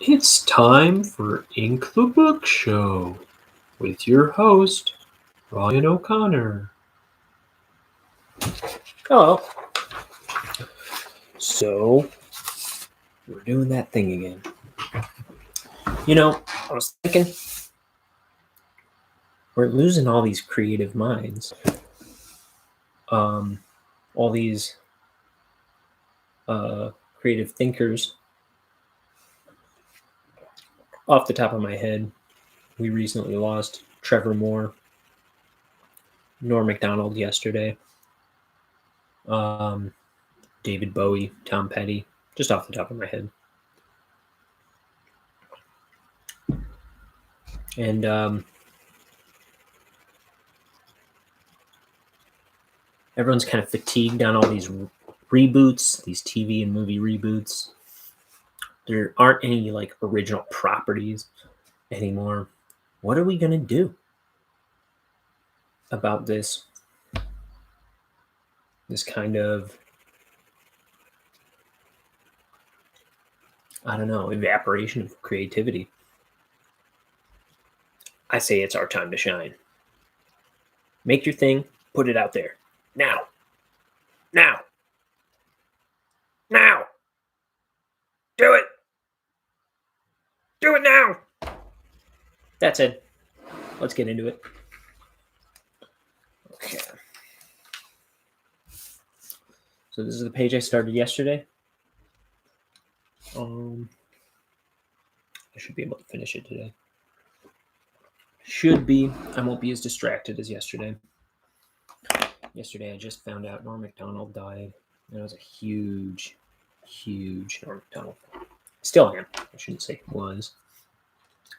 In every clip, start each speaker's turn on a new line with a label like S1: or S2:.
S1: It's time for Ink the Book Show with your host, Ryan O'Connor. Oh, so we're doing that thing again. I was thinking, we're losing all these creative minds. All these creative thinkers. Off the top of my head, we recently lost Trevor Moore, Norm Macdonald yesterday, David Bowie, Tom Petty, just off the top of my head. And everyone's kind of fatigued on all these reboots, these TV and movie reboots. There aren't any original properties anymore. What are we going to do about this kind of, evaporation of creativity? I say it's our time to shine. Make your thing, put it out there. Now. Do it. Do it now. That's it. Let's get into it. Okay. So this is the page I started yesterday. I should be able to finish it today. Should be. I won't be as distracted as yesterday. Yesterday I just found out Norm Macdonald died. And it was a huge Norm Macdonald. Still am. I shouldn't say was.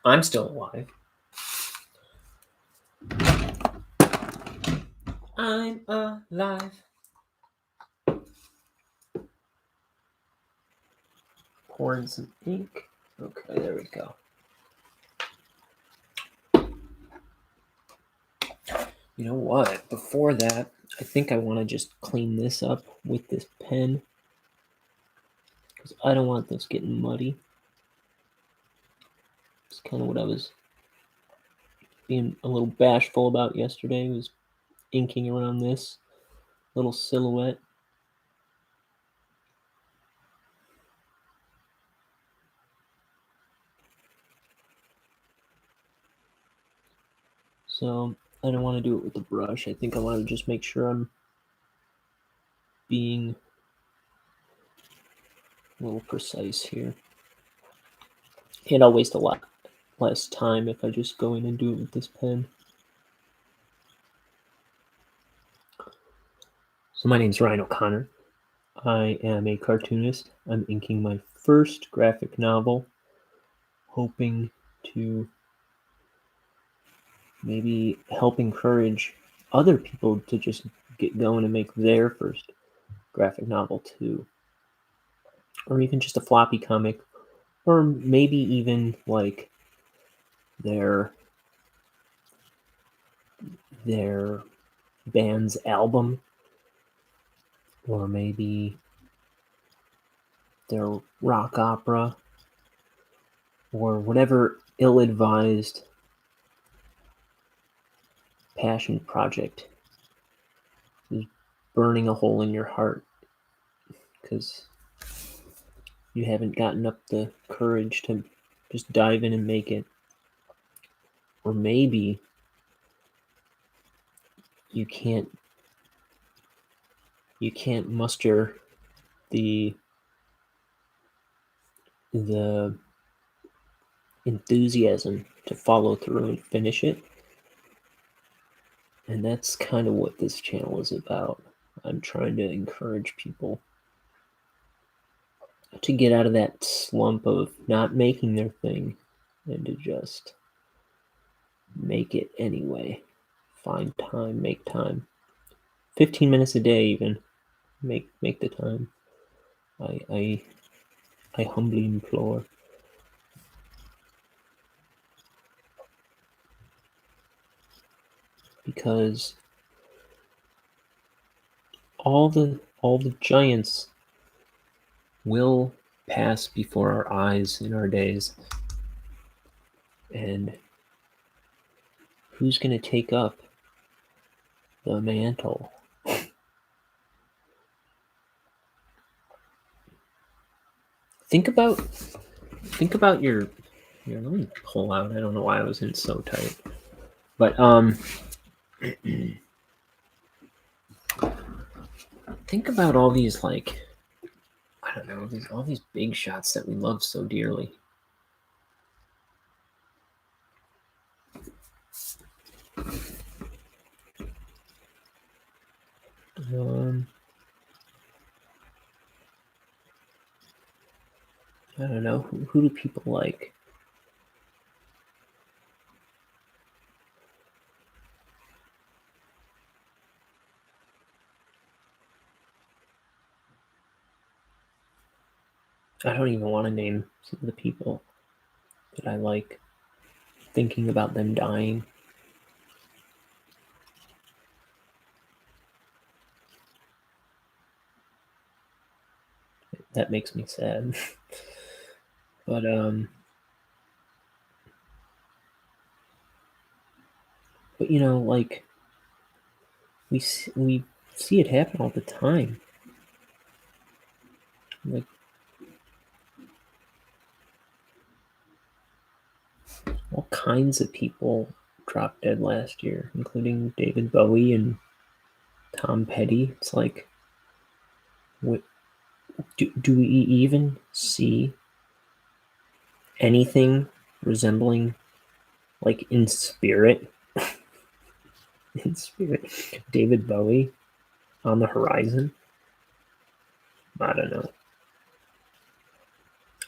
S1: I'm still alive. I'm alive. Pouring some ink. Okay, there we go. You know what? Before that, I think I want to just clean this up with this pen, because I don't want this getting muddy. It's kind of what I was being a little bashful about yesterday, was inking around this little silhouette. So I don't want to do it with the brush. I think I want to just make sure I'm being a little precise here. And I'll waste a lot less time if I just go in and do it with this pen. So my name's Ryan O'Connor. I am a cartoonist. I'm inking my first graphic novel, hoping to maybe help encourage other people to just get going and make their first graphic novel too. Or even just a floppy comic, or maybe even like their band's album, or maybe their rock opera, or whatever ill-advised passion project is burning a hole in your heart because you haven't gotten up the courage to just dive in and make it. Or maybe you can't muster the enthusiasm to follow through and finish it. And that's kind of what this channel is about. I'm trying to encourage people to get out of that slump of not making their thing and to just make it anyway. Find time, make time. 15 minutes a day even. Make the time. I humbly implore. Because all the giants will pass before our eyes in our days. And who's going to take up the mantle? Think about your let me pull out. I don't know why I was in so tight. But think about all these, like, I don't know, all these big shots that we love so dearly. I don't know. Who do people like? I don't even want to name some of the people that I like, thinking about them dying. That makes me sad. But you know, like, we see it happen all the time. Like, all kinds of people dropped dead last year, including David Bowie and Tom Petty. It's like, what do we even see anything resembling, like, in spirit David Bowie on the horizon? I don't know.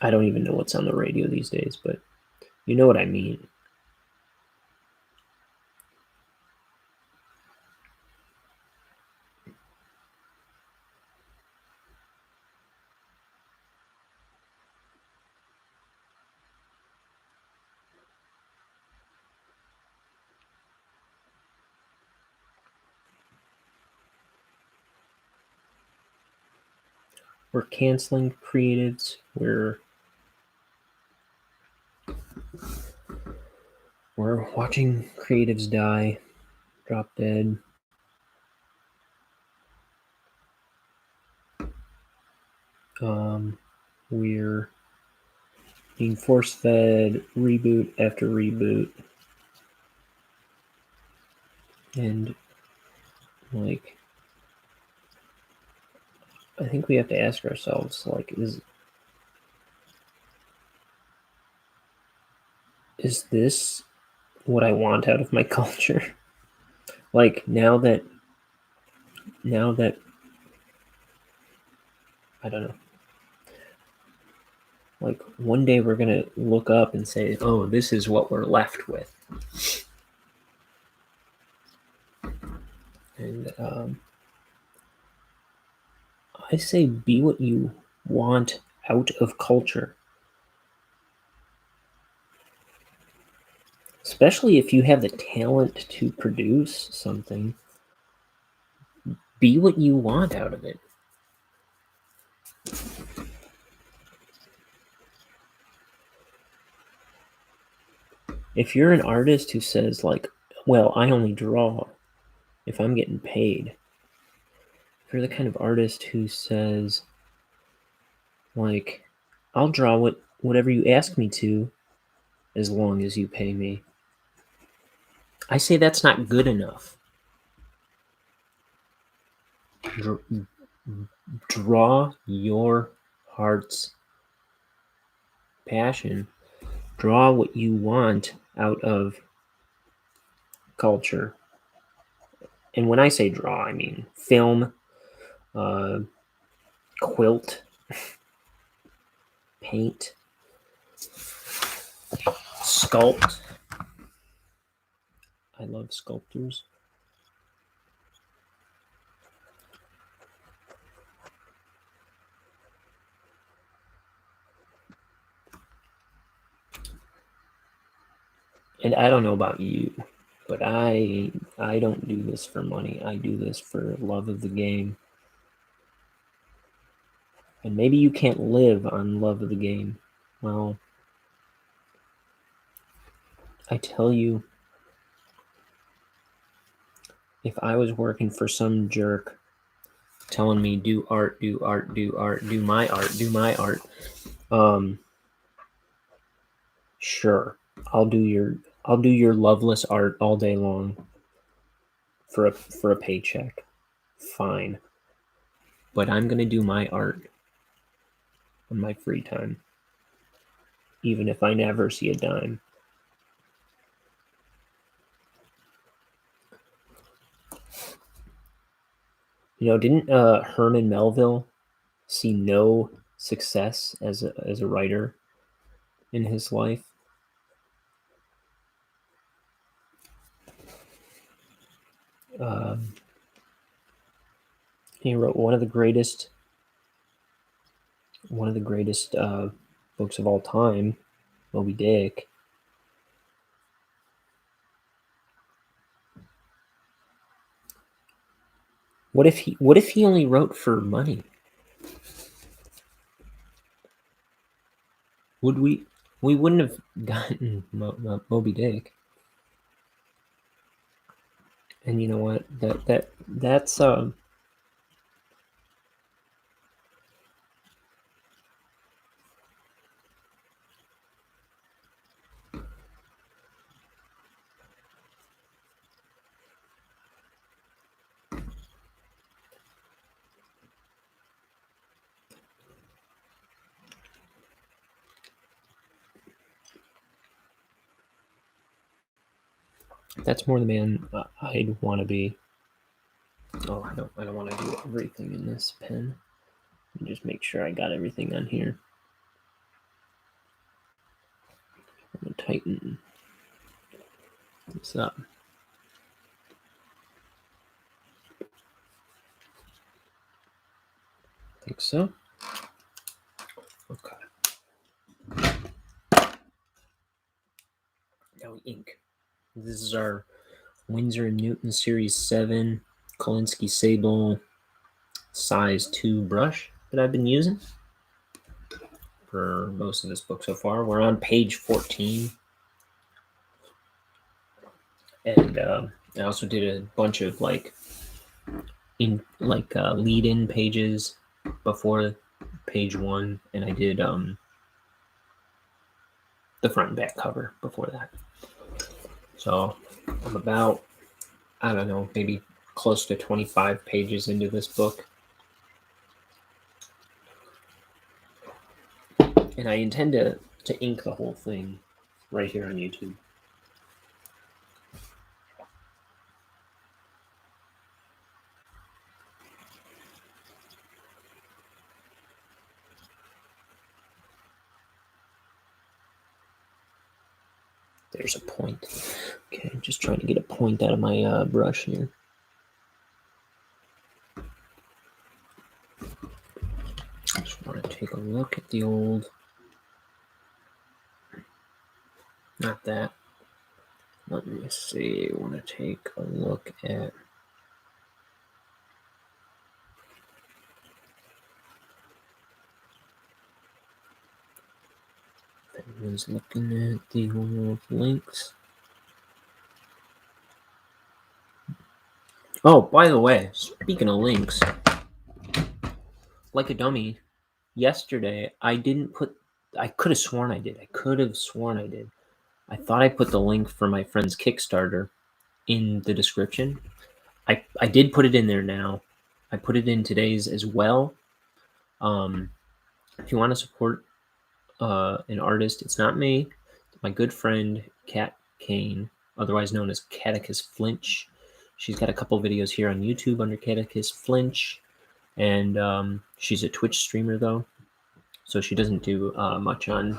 S1: I don't even know what's on the radio these days, but you know what I mean. We're canceling creatives. We're watching creatives die, drop dead. We're being force-fed reboot after reboot. And, like, I think we have to ask ourselves, like, is this what I want out of my culture? Like, now that I don't know, like, one day we're gonna look up and say, oh, this is what we're left with. And I say, be what you want out of culture, especially if you have the talent to produce something. Be what you want out of it. If you're an artist who says, like, well, I only draw if I'm getting paid, if you're the kind of artist who says, like, I'll draw whatever you ask me to as long as you pay me, I say that's not good enough. Draw your heart's passion. Draw what you want out of culture. And when I say draw, I mean film, quilt, paint, sculpt. I love sculptors. And I don't know about you, but I don't do this for money. I do this for love of the game. And maybe you can't live on love of the game. Well, I tell you, if I was working for some jerk telling me do art, do art, do art, do my art, do my art, sure, I'll do your loveless art all day long for a paycheck. Fine. But I'm gonna do my art on my free time, even if I never see a dime. You know, didn't Herman Melville see no success as a writer in his life? He wrote one of the greatest books of all time, Moby Dick. What if he only wrote for money? Would we wouldn't have gotten Moby Dick. And you know what? That's more the man I'd want to be. Oh, I don't want to do everything in this pen. Just make sure I got everything on here. I'm gonna tighten this up. I think so. Okay. Now we ink. This is our Winsor & Newton Series 7 Kolinsky Sable size 2 brush that I've been using for most of this book so far. We're on page 14. And I also did a bunch of lead-in pages before page 1, and I did the front and back cover before that. So I'm about, I don't know, maybe close to 25 pages into this book. And I intend to ink the whole thing right here on YouTube. There's a point. Okay, just trying to get a point out of my brush here. I just want to take a look at the old, not that. Let me see, I want to take a look at everyone's looking at the old links. Oh, by the way, speaking of links, like a dummy, yesterday I could have sworn I did. I thought I put the link for my friend's Kickstarter in the description. I did put it in there now. I put it in today's as well. If you want to support an artist, it's not me. It's my good friend Kat Kane, otherwise known as Catechus Flinch. She's got a couple videos here on YouTube under Catechus Flinch, and she's a Twitch streamer though, so she doesn't do much on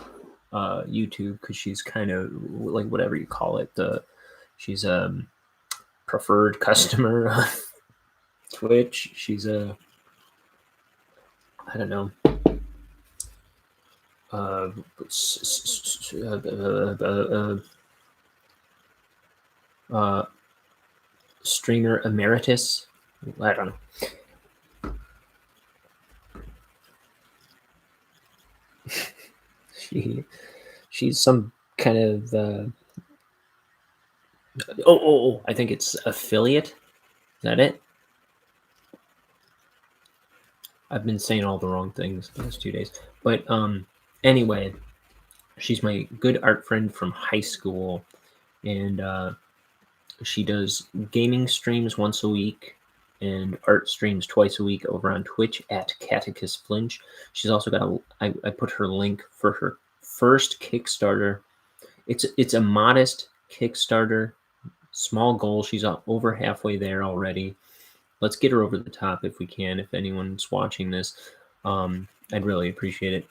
S1: YouTube because she's kind of like whatever you call it. She's a preferred customer of Twitch. She's a, I don't know, streamer emeritus. I don't know. She's some kind of I think it's affiliate. Is that it? I've been saying all the wrong things the last 2 days. But anyway, she's my good art friend from high school, and she does gaming streams once a week and art streams twice a week over on Twitch at Catechus Flinch. She's also got I put her link for her first Kickstarter. It's a modest Kickstarter, small goal. She's over halfway there already. Let's get her over the top if we can. If anyone's watching this, I'd really appreciate it.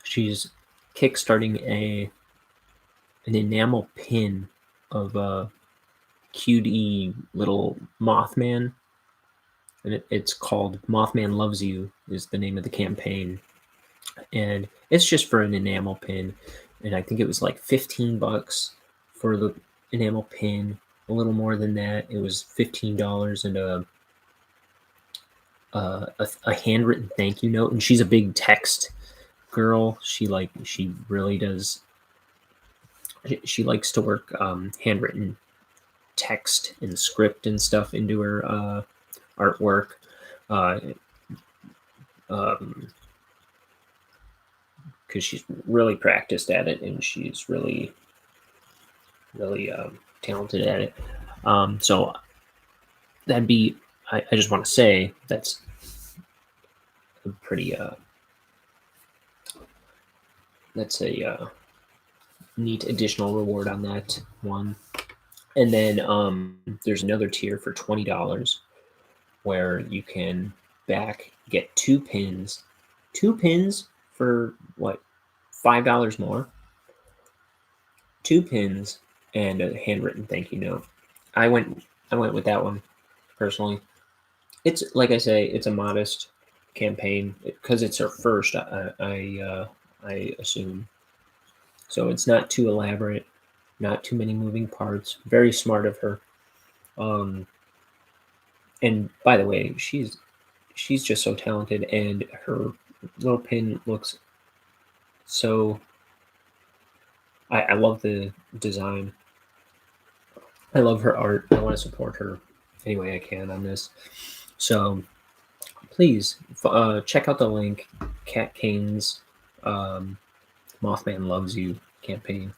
S1: She's kickstarting an enamel pin of a cutie little Mothman, and it's called "Mothman Loves You" is the name of the campaign, and it's just for an enamel pin, and I think it was like $15 for the enamel pin. A little more than that, it was $15 and a handwritten thank you note. And she's a big text girl. She really does. She likes to work handwritten text and script and stuff into her artwork. Because she's really practiced at it, and she's really talented at it. So that'd be. I just want to say that's a pretty. That's a neat additional reward on that one. And then there's another tier for $20 where you can get 2 pins. 2 pins for what? $5 more. 2 pins and a handwritten thank you note. I went with that one personally. It's like I say, it's a modest campaign because it's her first. I assume. So it's not too elaborate, not too many moving parts. Very smart of her. And by the way, she's just so talented, and her little pin looks so. I love the design. I love her art. I want to support her any way I can on this. So please check out the link, KANE'S Mothman Loves You campaign.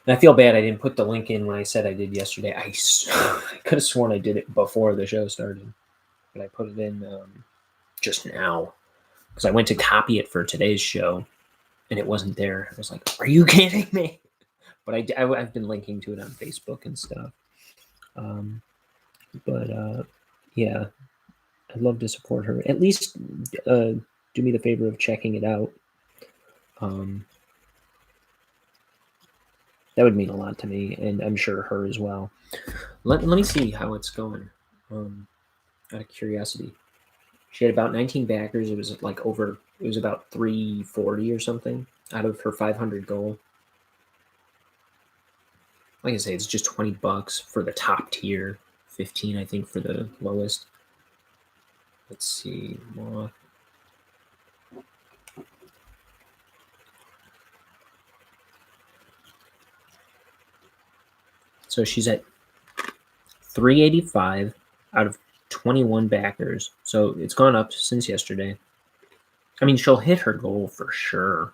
S1: And I feel bad I didn't put the link in when I said I did yesterday. I could have sworn I did it before the show started, but I put it in just now because I went to copy it for today's show, and it wasn't there. I was like, "Are you kidding me?" But I've been linking to it on Facebook and stuff. Yeah, I'd love to support her. At least do me the favor of checking it out. That would mean a lot to me, and I'm sure her as well. Let me see how it's going. Out of curiosity, she had about 19 backers. It was about 340 or something out of her 500 goal. Like I say, it's just $20 for the top tier, 15 I think for the lowest. Let's see, more. So she's at 385 out of 21 backers. So it's gone up since yesterday. I mean, she'll hit her goal for sure.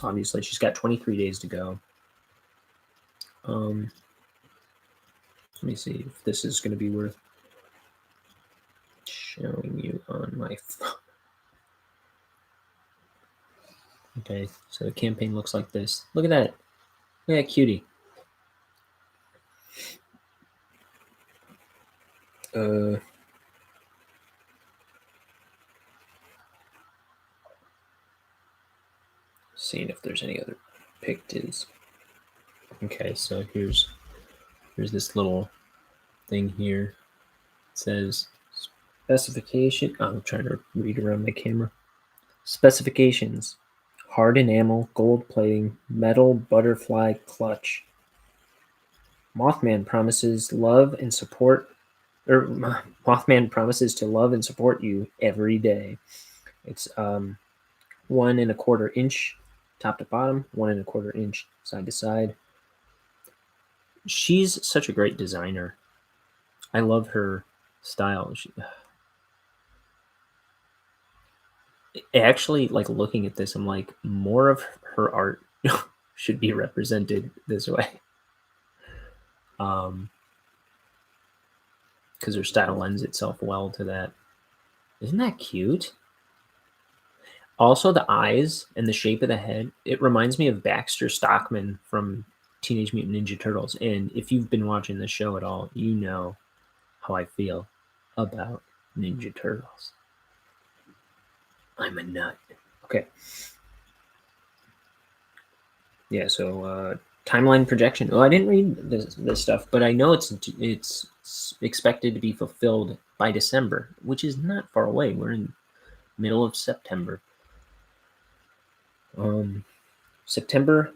S1: Obviously, she's got 23 days to go. Let me see if this is going to be worth showing you on my phone. Okay, so the campaign looks like this. Look at that. Look at that cutie. Seeing if there's any other pictures. Okay, so here's this little thing here. It says specification. I'm trying to read around my camera. Specifications: hard enamel, gold plating, metal butterfly clutch. Mothman promises love and support or Mothman promises to love and support you every day. It's 1.25 inch top to bottom, 1.25 inch side to side. She's such a great designer. I love her style. Actually, like looking at this, I'm like, more of her art should be represented this way. Because her style lends itself well to that. Isn't that cute? Also, the eyes and the shape of the head, it reminds me of Baxter Stockman from Teenage Mutant Ninja Turtles. And if you've been watching the show at all, you know how I feel about Ninja Turtles. I'm a nut. Okay. Yeah, so timeline projection. Oh, I didn't read this stuff, but I know it's expected to be fulfilled by December, which is not far away. We're in middle of September. September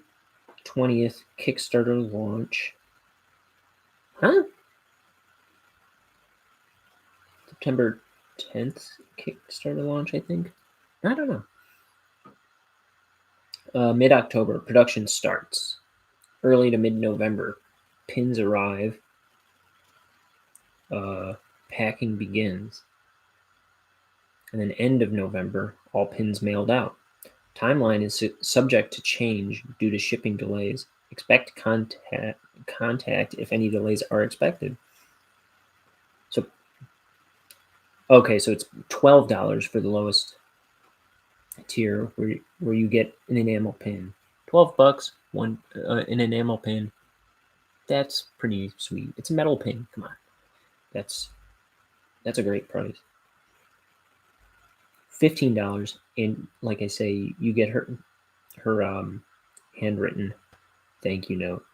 S1: 20th Kickstarter launch. Huh? September 10th Kickstarter launch, I think. I don't know. Mid-October, production starts. Early to mid-November, pins arrive. Packing begins. And then end of November, all pins mailed out. Timeline is subject to change due to shipping delays. Expect contact if any delays are expected. So, okay, so it's $12 for the lowest tier where you get an enamel pin. $12, an enamel pin. That's pretty sweet. It's a metal pin. Come on, that's a great price. $15, and like I say, you get her handwritten thank you note.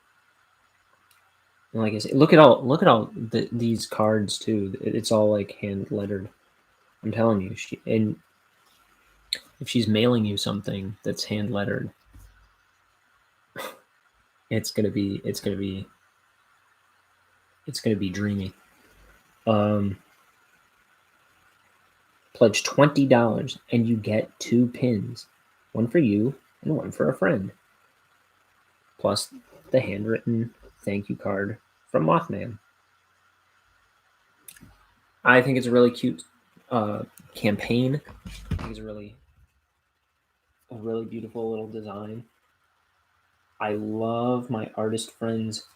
S1: And like I say, look at all these cards too. It's all like hand lettered. I'm telling you, and if she's mailing you something that's hand lettered, it's gonna be dreamy. Pledge $20 and you get 2 pins, one for you and one for a friend, plus the handwritten thank you card from Mothman. I think it's a really cute campaign. I think it's a really beautiful little design. I love my artist friends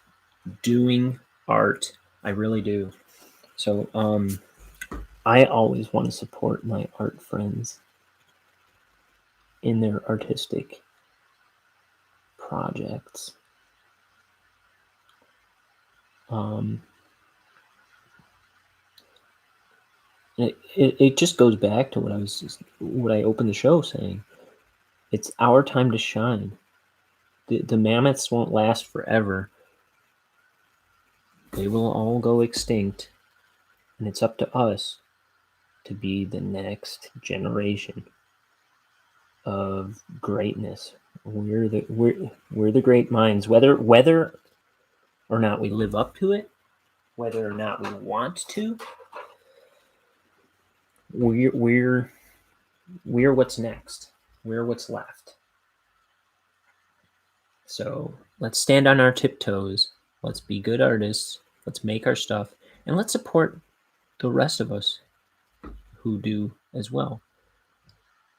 S1: doing art. I really do. So I always want to support my art friends in their artistic projects. It just goes back to what I opened the show saying. It's our time to shine. The mammoths won't last forever. They will all go extinct, and it's up to us to be the next generation of greatness. We're the great minds. Whether or not we live up to it, whether or not we want to, we're what's next. We're what's left. So let's stand on our tiptoes. Let's be good artists. Let's make our stuff, and let's support the rest of us who do as well.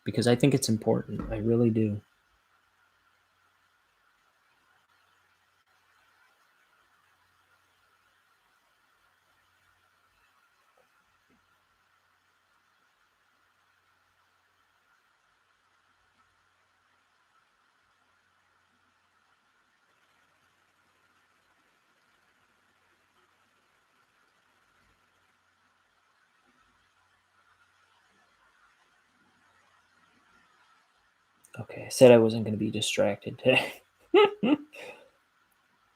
S1: Because I think it's important. I really do. Okay, I said I wasn't going to be distracted today.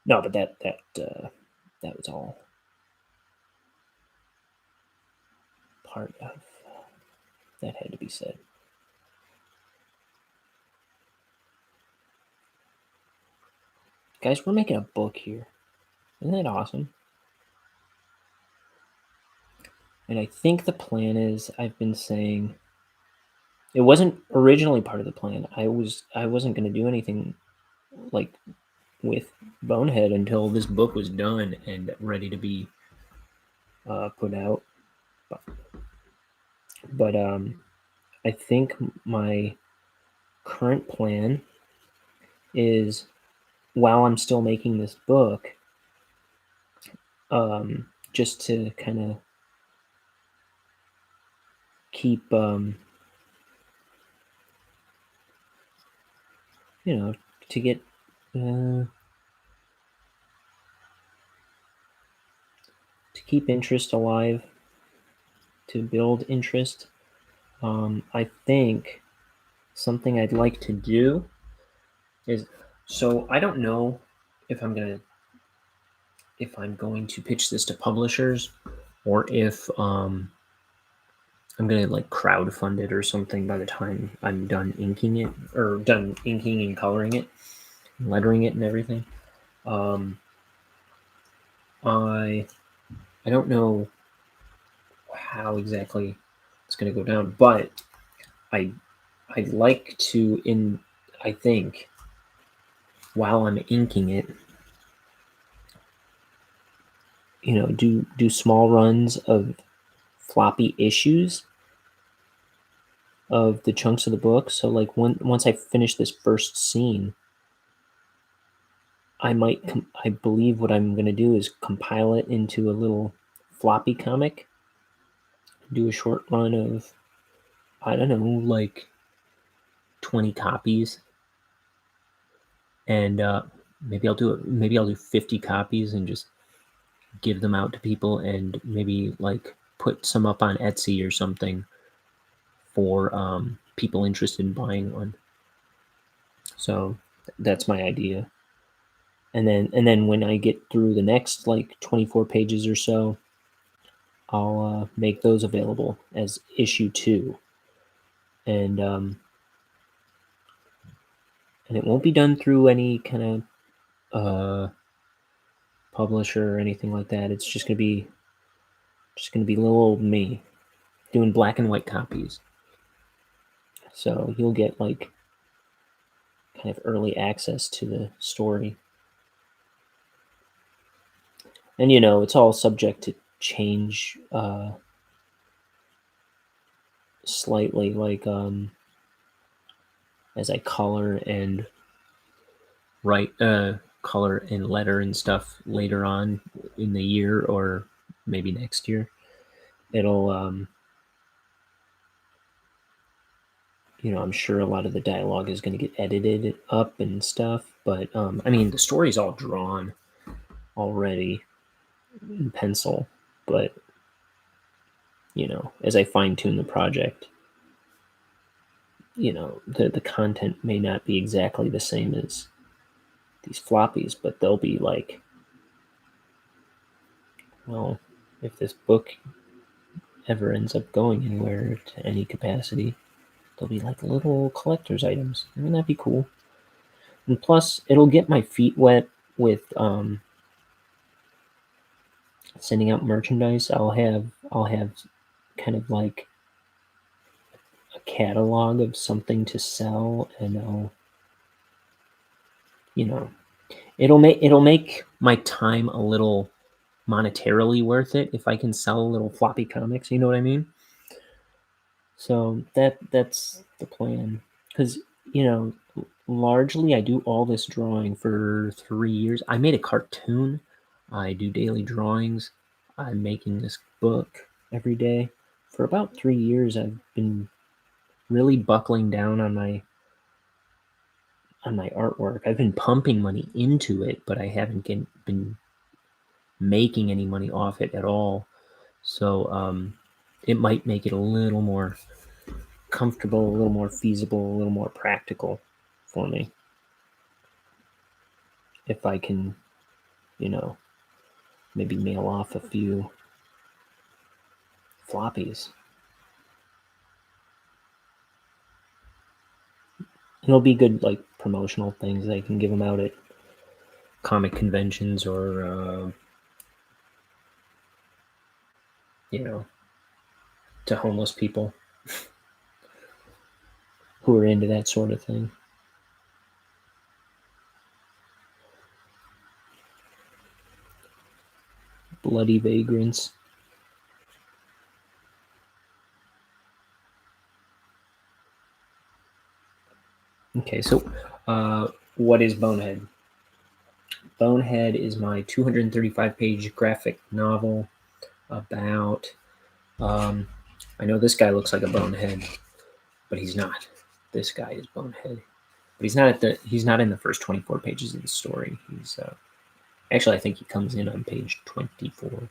S1: No, but that was all part of that had to be said. Guys, we're making a book here. Isn't that awesome? And I think the plan is, I've been saying, it wasn't originally part of the plan. I wasn't going to do anything like with Bonehead until this book was done and ready to be put out. But I think my current plan is, while I'm still making this book, just to kind of keep, to get to keep interest alive, to build interest. I think something I'd like to do is, so I don't know if I'm going to pitch this to publishers, or if I'm going to like crowdfund it or something by the time I'm done inking it, or done inking and coloring it, and lettering it and everything. I don't know how exactly it's going to go down, but I'd like to, I think, while I'm inking it, do small runs of floppy issues of the chunks of the book. So like once I finish this first scene, I believe what I'm going to do is compile it into a little floppy comic, do a short run of, I don't know, like 20 copies, and maybe I'll do 50 copies and just give them out to people, and maybe like put some up on Etsy or something for people interested in buying one. So that's my idea. And then when I get through the next like 24 pages or so, I'll make those available as issue 2, and it won't be done through any kind of publisher or anything like that. It's just gonna be little old me doing black and white copies. So you'll get like kind of early access to the story. And it's all subject to change slightly, like as I color and write, color and letter and stuff later on in the year, or maybe next year. It'll I'm sure a lot of the dialogue is going to get edited up and stuff, but I mean, the story's all drawn already in pencil, but as I fine-tune the project, the content may not be exactly the same as these floppies, but they'll be like, well, if this book ever ends up going anywhere to any capacity, they'll be like little collector's items. Wouldn't that be cool? And plus, it'll get my feet wet with sending out merchandise. I'll have kind of like a catalog of something to sell, and it'll make my time a little monetarily worth it if I can sell little floppy comics. You know what I mean? So that's the plan, because largely I do all this drawing for 3 years. I made a cartoon. I do daily drawings. I'm making this book every day. For about 3 years, I've been really buckling down on my artwork. I've been pumping money into it, but I haven't been making any money off it at all. So it might make it a little more comfortable, a little more feasible, a little more practical for me if I can, maybe mail off a few floppies. It'll be good, like promotional things. I can give them out at comic conventions, or to homeless people who are into that sort of thing. Bloody Vagrants. Okay, so what is Bonehead? Bonehead is my 235-page graphic novel about. I know this guy looks like a bonehead, but he's not. This guy is Bonehead, but he's not in the first 24 pages of the story. He's actually, I think he comes in on page 24.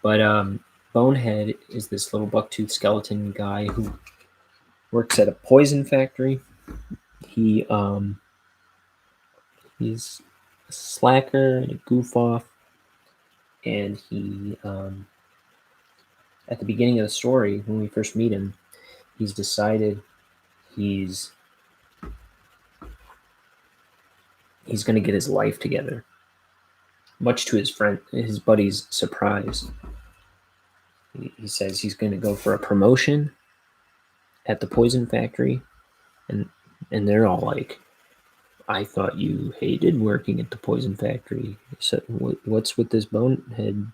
S1: But Bonehead is this little bucktooth skeleton guy who works at a poison factory. He's a slacker and a goof off, and he at the beginning of the story, when we first meet him, he's decided he's going to get his life together, much to his buddy's surprise. He says he's going to go for a promotion at the poison factory, and they're all like, I thought you hated working at the poison factory. So what's with this Bonehead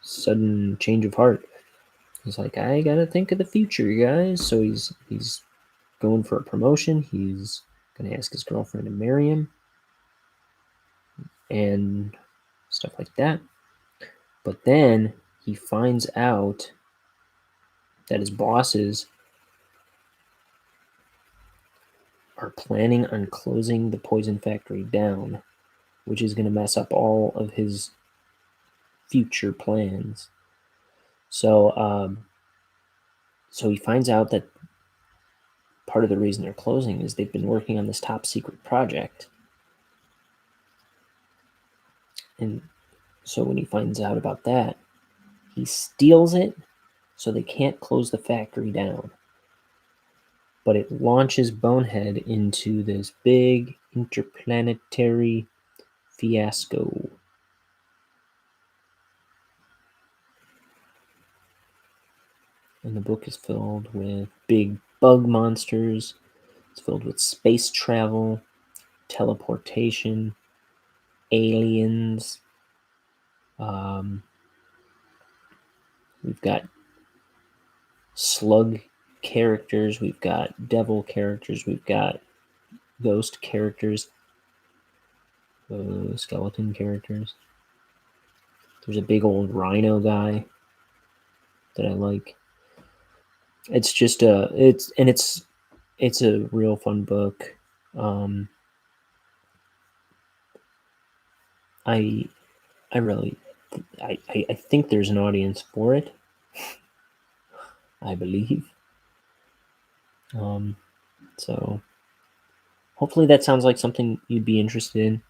S1: sudden change of heart? He's like, I gotta think of the future, guys. So he's going for a promotion. He's gonna ask his girlfriend to marry him and stuff like that. But then he finds out that his bosses are planning on closing the poison factory down, which is going to mess up all of his future plans. So he finds out that part of the reason they're closing is they've been working on this top secret project. And so when he finds out about that, he steals it so they can't close the factory down. But it launches Bonehead into this big interplanetary fiasco. And the book is filled with big bug monsters. It's filled with space travel, teleportation, aliens. We've got slug characters. We've got devil characters. We've got ghost characters. Skeleton characters. There's a big old rhino guy that I like. It's just it's a real fun book. I think there's an audience for it. I believe. So hopefully that sounds like something you'd be interested in.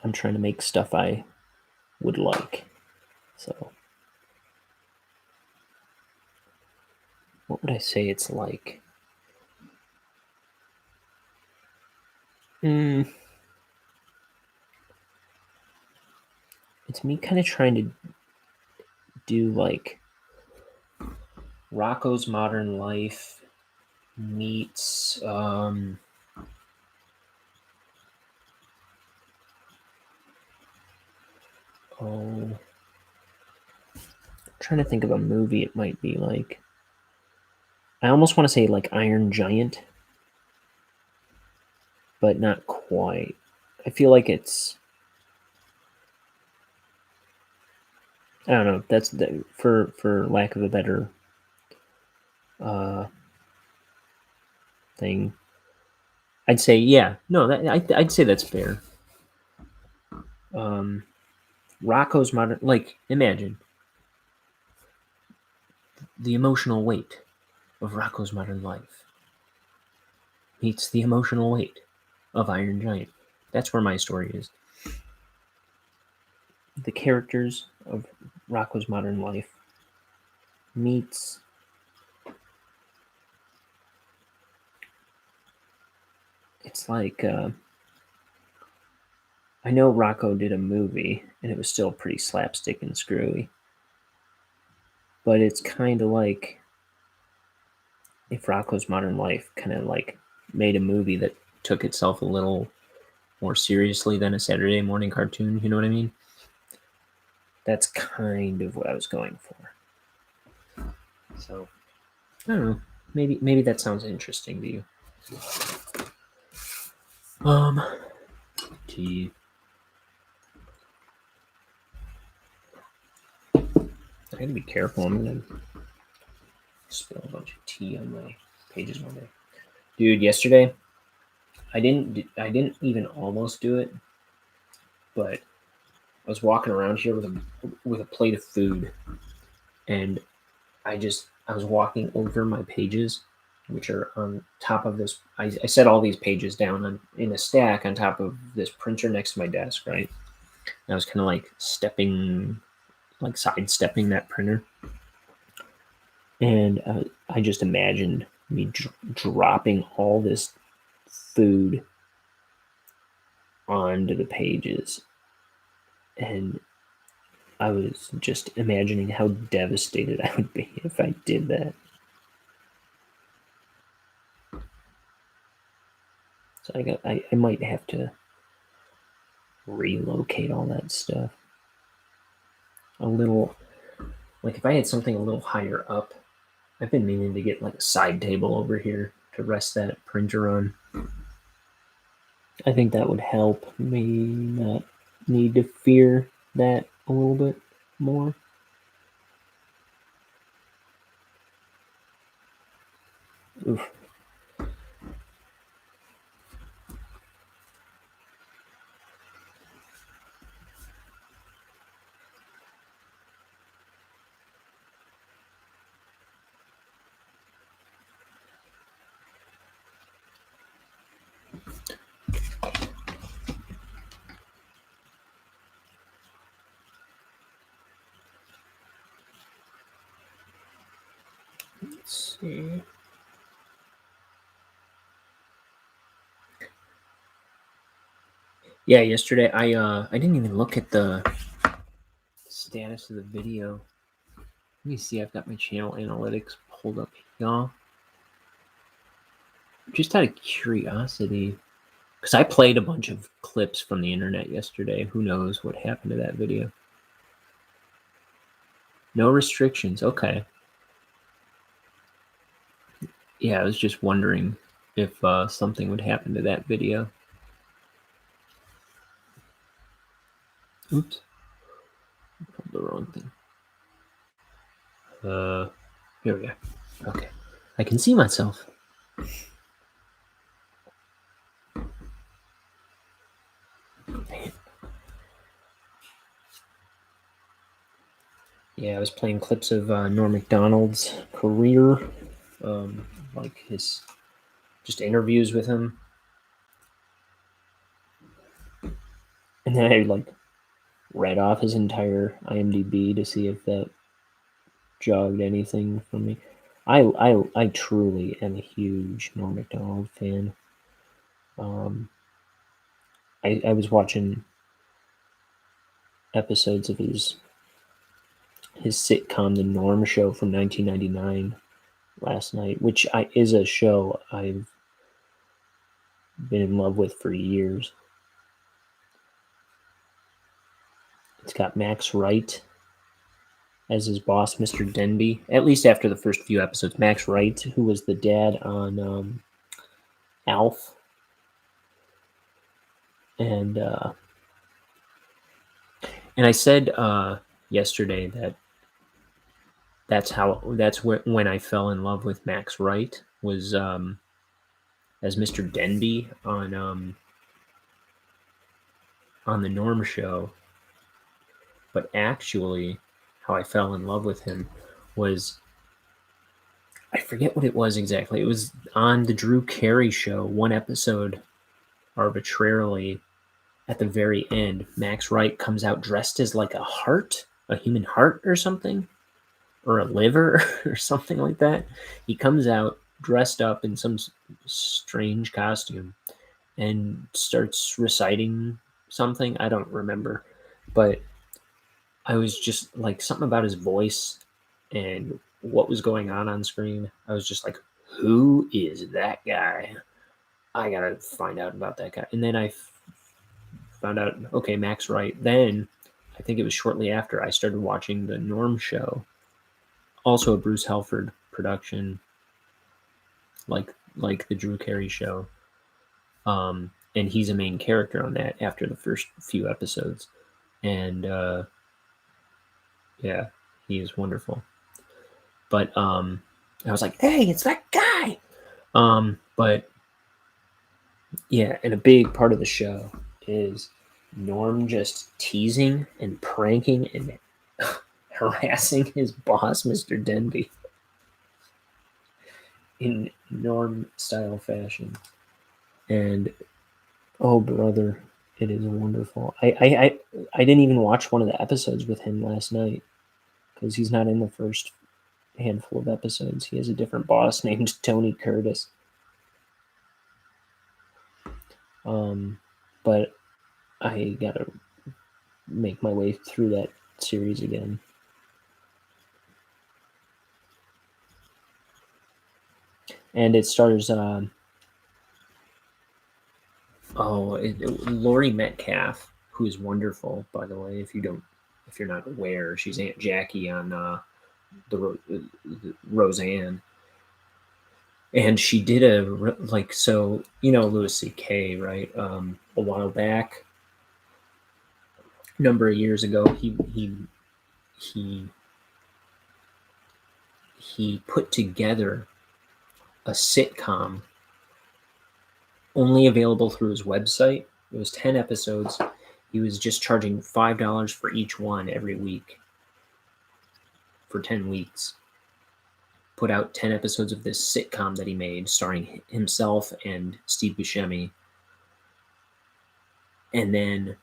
S1: I'm trying to make stuff I would like. So what would I say it's like? It's me kind of trying to do like Rocco's Modern Life meets I'm trying to think of a movie it might be like. I almost want to say like Iron Giant, but not quite. I feel like it's, I don't know. That's for lack of a better thing. I'd say I'd say that's fair. Rocco's Modern, like, imagine the emotional weight of Rocco's Modern Life meets the emotional weight of Iron Giant. That's where my story is. The characters of Rocco's Modern Life meets it's like I know Rocco did a movie, and it was still pretty slapstick and screwy. But it's kind of like if Rocco's Modern Life kind of like made a movie that took itself a little more seriously than a Saturday morning cartoon. You know what I mean? That's kind of what I was going for. So I don't know. Maybe that sounds interesting to you. Tea. I gotta be careful. I'm gonna spill a bunch of tea on my pages one day. Dude, yesterday I didn't even almost do it, but I was walking around here with a plate of food, and I was walking over my pages, which are on top of this. I set all these pages down in a stack on top of this printer next to my desk, right? And I was kind of like sidestepping that printer, and I just imagined me dropping all this food onto the pages, and I was just imagining how devastated I would be if I did that. So I might have to relocate all that stuff. A little, like if I had something a little higher up, I've been meaning to get like a side table over here to rest that printer on. I think that would help me not need to fear that a little bit more. Oof. Let's see. Yeah, yesterday I didn't even look at the status of the video. Let me see. I've got my channel analytics pulled up, y'all. Just out of curiosity, because I played a bunch of clips from the internet yesterday. Who knows what happened to that video? No restrictions. Okay. Yeah, I was just wondering if something would happen to that video. Oops. I pulled the wrong thing. Here we go. Okay. I can see myself. Yeah, I was playing clips of Norm Macdonald's career, like his just interviews with him, and then I like read off his entire IMDb to see if that jogged anything for me. I truly am a huge Norm Macdonald fan. I was watching episodes of his sitcom, The Norm Show from 1999, last night, which is a show I've been in love with for years. It's got Max Wright as his boss, Mr. Denby. At least after the first few episodes, Max Wright, who was the dad on Alf, and I said yesterday that that's when I fell in love with Max Wright, was as Mr. Denby on the Norm Show. But actually, how I fell in love with him was, I forget what it was exactly. It was on the Drew Carey show, one episode, arbitrarily, at the very end, Max Wright comes out dressed as like a heart, a human heart or something, or a liver or something like that. He comes out dressed up in some strange costume and starts reciting something. I don't remember, but I was just like something about his voice and what was going on screen. I was just like, who is that guy? I gotta find out about that guy. And then I found out, okay, Max Wright. Then I think it was shortly after I started watching the Norm Show, also a Bruce Helford production, like the Drew Carey Show. And he's a main character on that after the first few episodes, and yeah, he is wonderful. But I was like, hey, it's that guy. But yeah, and a big part of the show is Norm just teasing and pranking and harassing his boss, Mr. Denby, in Norm style fashion. And oh, brother, it is wonderful. I didn't even watch one of the episodes with him last night because he's not in the first handful of episodes. He has a different boss named Tony Curtis. But I gotta make my way through that series again. And it stars Laurie Metcalf, who is wonderful, by the way. If you're not aware, she's Aunt Jackie on the Roseanne, and she did so Louis C.K., right? A while back, a number of years ago, he put together a sitcom only available through his website. It was 10 episodes. He was just charging $5 for each one every week for 10 weeks. Put out 10 episodes of this sitcom that he made starring himself and Steve Buscemi. And then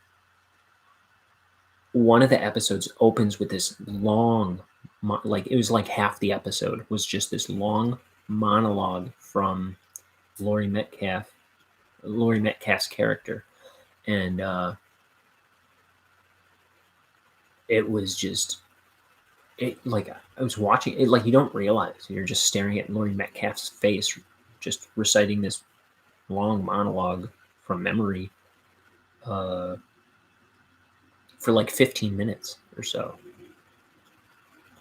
S1: one of the episodes opens with this long, it was like half the episode was just this long monologue from Laurie Metcalf's character. And it was just, I was watching it, like, you don't realize you're just staring at Laurie Metcalf's face, just reciting this long monologue from memory for like 15 minutes or so.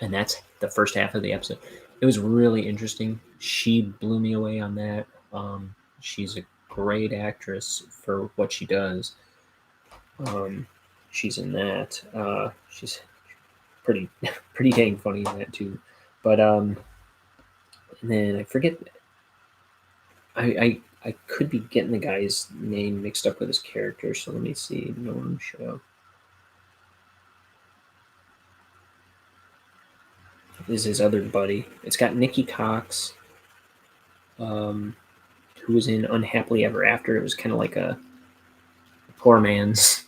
S1: And that's the first half of the episode. It was really interesting. She blew me away on that. She's a great actress for what she does. She's in that. She's pretty dang funny in that too. But and then I forget. I could be getting the guy's name mixed up with his character. So let me see. Norm Show. This is his other buddy. It's got Nikki Cox, who was in Unhappily Ever After. It was kind of like a poor man's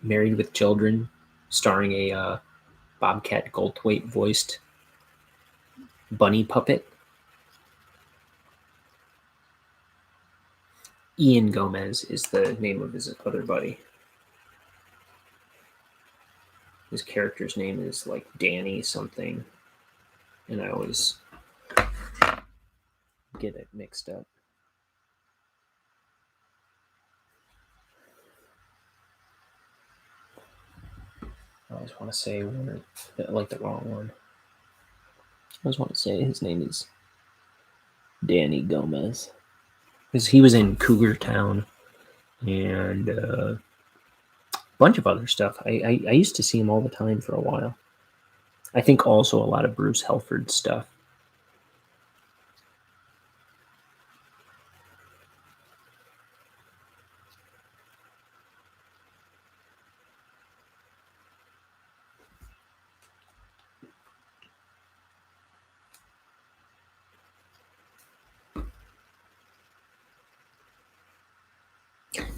S1: Married with Children, starring a Bobcat Goldthwait voiced bunny puppet. Ian Gomez is the name of his other buddy. His character's name is like Danny something, and I always get it mixed up. I always want to say one like the wrong one. I always want to say his name is Danny Gomez, because he was in Cougar Town and a bunch of other stuff. I used to see him all the time for a while. I think also a lot of Bruce Helford stuff.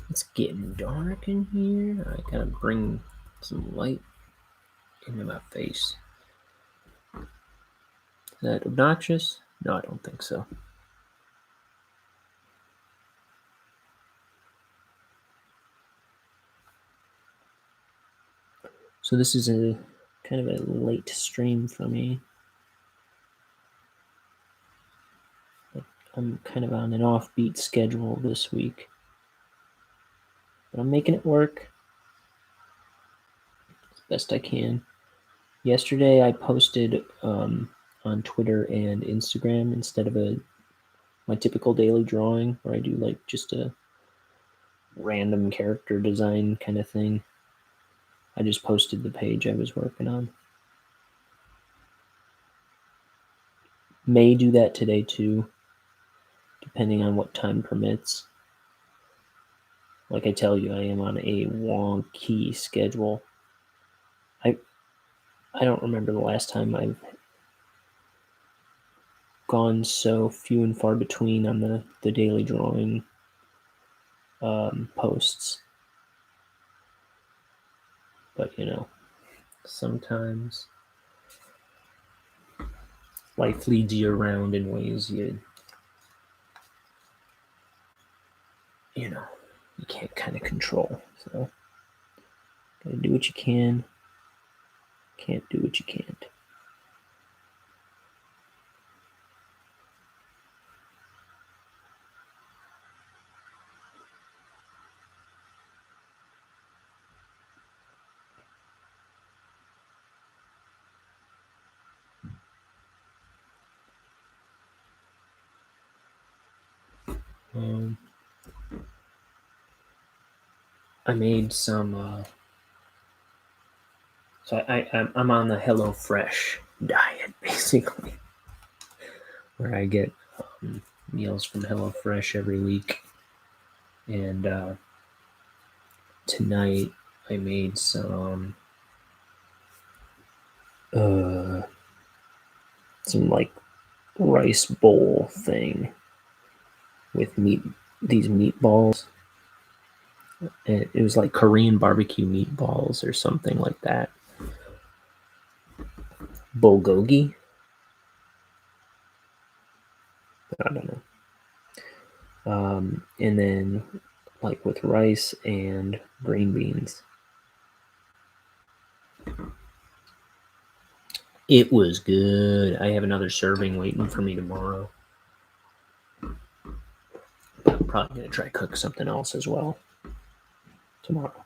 S1: It's getting dark in here. I gotta bring some light into my face. Is that obnoxious? No, I don't think so. So this is a kind of a late stream for me. I'm kind of on an offbeat schedule this week, but I'm making it work as best I can. Yesterday I posted on Twitter and Instagram instead of my typical daily drawing where I do like just a random character design kind of thing. I just posted the page I was working on. May do that today too, depending on what time permits. Like I tell you, I am on a wonky schedule. I don't remember the last time I've gone so few and far between on the daily drawing posts. But sometimes life leads you around in ways you can't kind of control. So gotta do what you can. Can't do what you can't. I made some. So I'm on the HelloFresh diet basically, where I get meals from HelloFresh every week, and tonight I made some like rice bowl thing with these meatballs. It was like Korean barbecue meatballs or something like that. Bulgogi? I don't know. And then like with rice and green beans. It was good. I have another serving waiting for me tomorrow. I'm probably going to try cook something else as well tomorrow.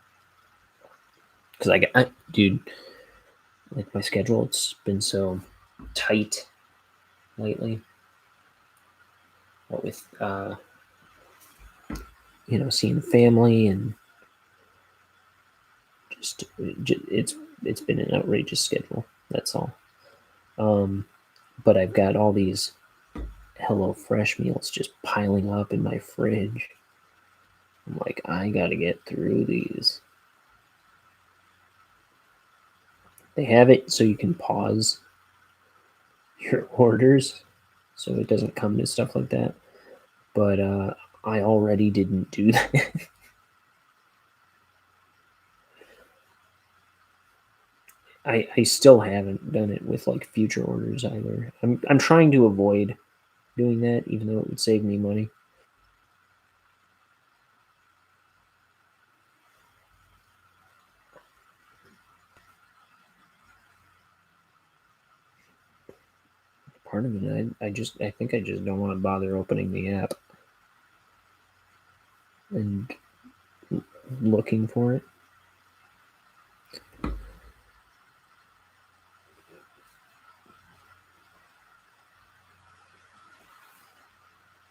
S1: Because dude, like my schedule, it's been so tight lately. What with, seeing family and just it's been an outrageous schedule. That's all. But I've got all these HelloFresh meals just piling up in my fridge. I'm like, I gotta get through these. They have it so you can pause your orders so it doesn't come to stuff like that. But I already didn't do that. I still haven't done it with like future orders either. I'm trying to avoid doing that, even though it would save me money. Part of it, I think I just don't want to bother opening the app and looking for it.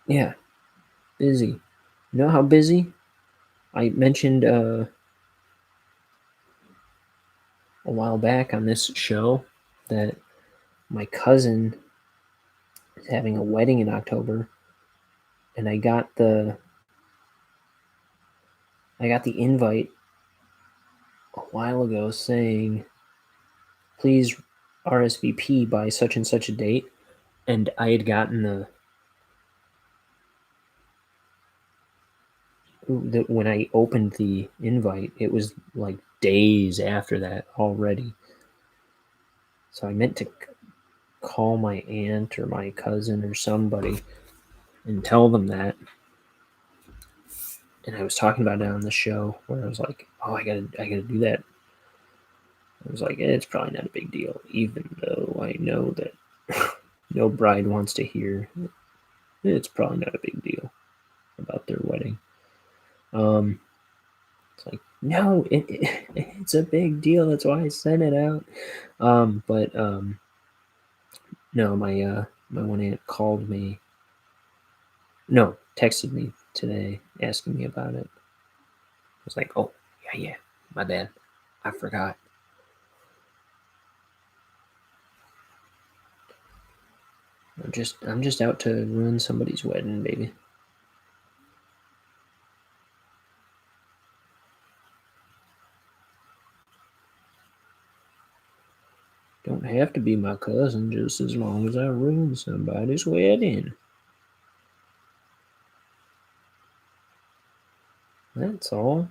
S1: Yeah, busy. You know how busy? I mentioned a while back on this show that my cousin is having a wedding in October, and I got the invite a while ago saying, please RSVP by such and such a date, and I had gotten when I opened the invite, it was like days after that already. So I meant to call my aunt or my cousin or somebody and tell them that. And I was talking about it on the show where I was like, oh, I gotta do that. I was like, it's probably not a big deal, even though I know that no bride wants to hear it's probably not a big deal about their wedding. It's like, no, it's a big deal. That's why I sent it out. But no, my one aunt called me. No, texted me today asking me about it. I was like, oh yeah, my bad, I forgot. I'm just out to ruin somebody's wedding, baby. Don't have to be my cousin just as long as I ruin somebody's wedding. That's all.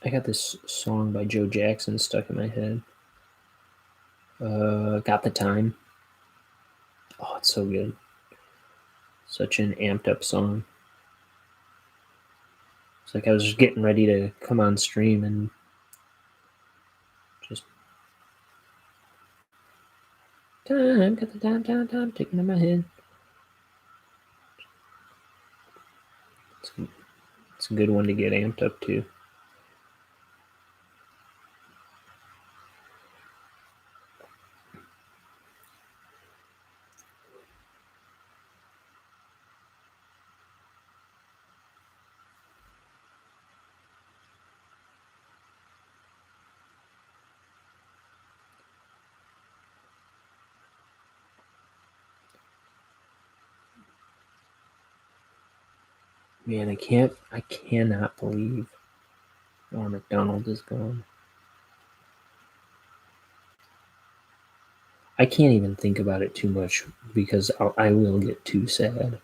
S1: I got this song by Joe Jackson stuck in my head. Got the Time. Oh, it's so good. Such an amped up song. It's like I was just getting ready to come on stream and just time, got the time, taking in my head. It's a good one to get amped up to. Man, I cannot believe Norm Macdonald is gone. I can't even think about it too much because I will get too sad.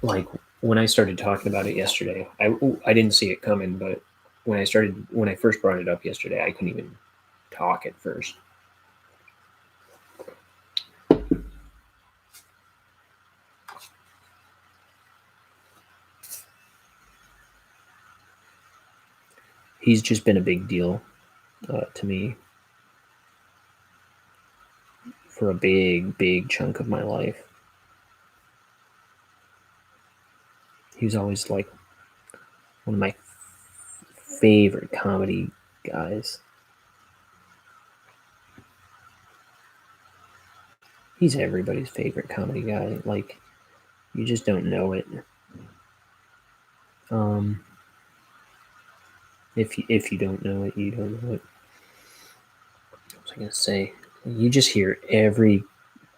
S1: Like when I started talking about it yesterday, I didn't see it coming, but when I first brought it up yesterday, I couldn't even talk at first. He's just been a big deal to me for a big chunk of my life. He was always like one of my favorite comedy guys. He's everybody's favorite comedy guy. Like, you just don't know it. If you don't know it, you don't know it. What was I gonna say? You just hear every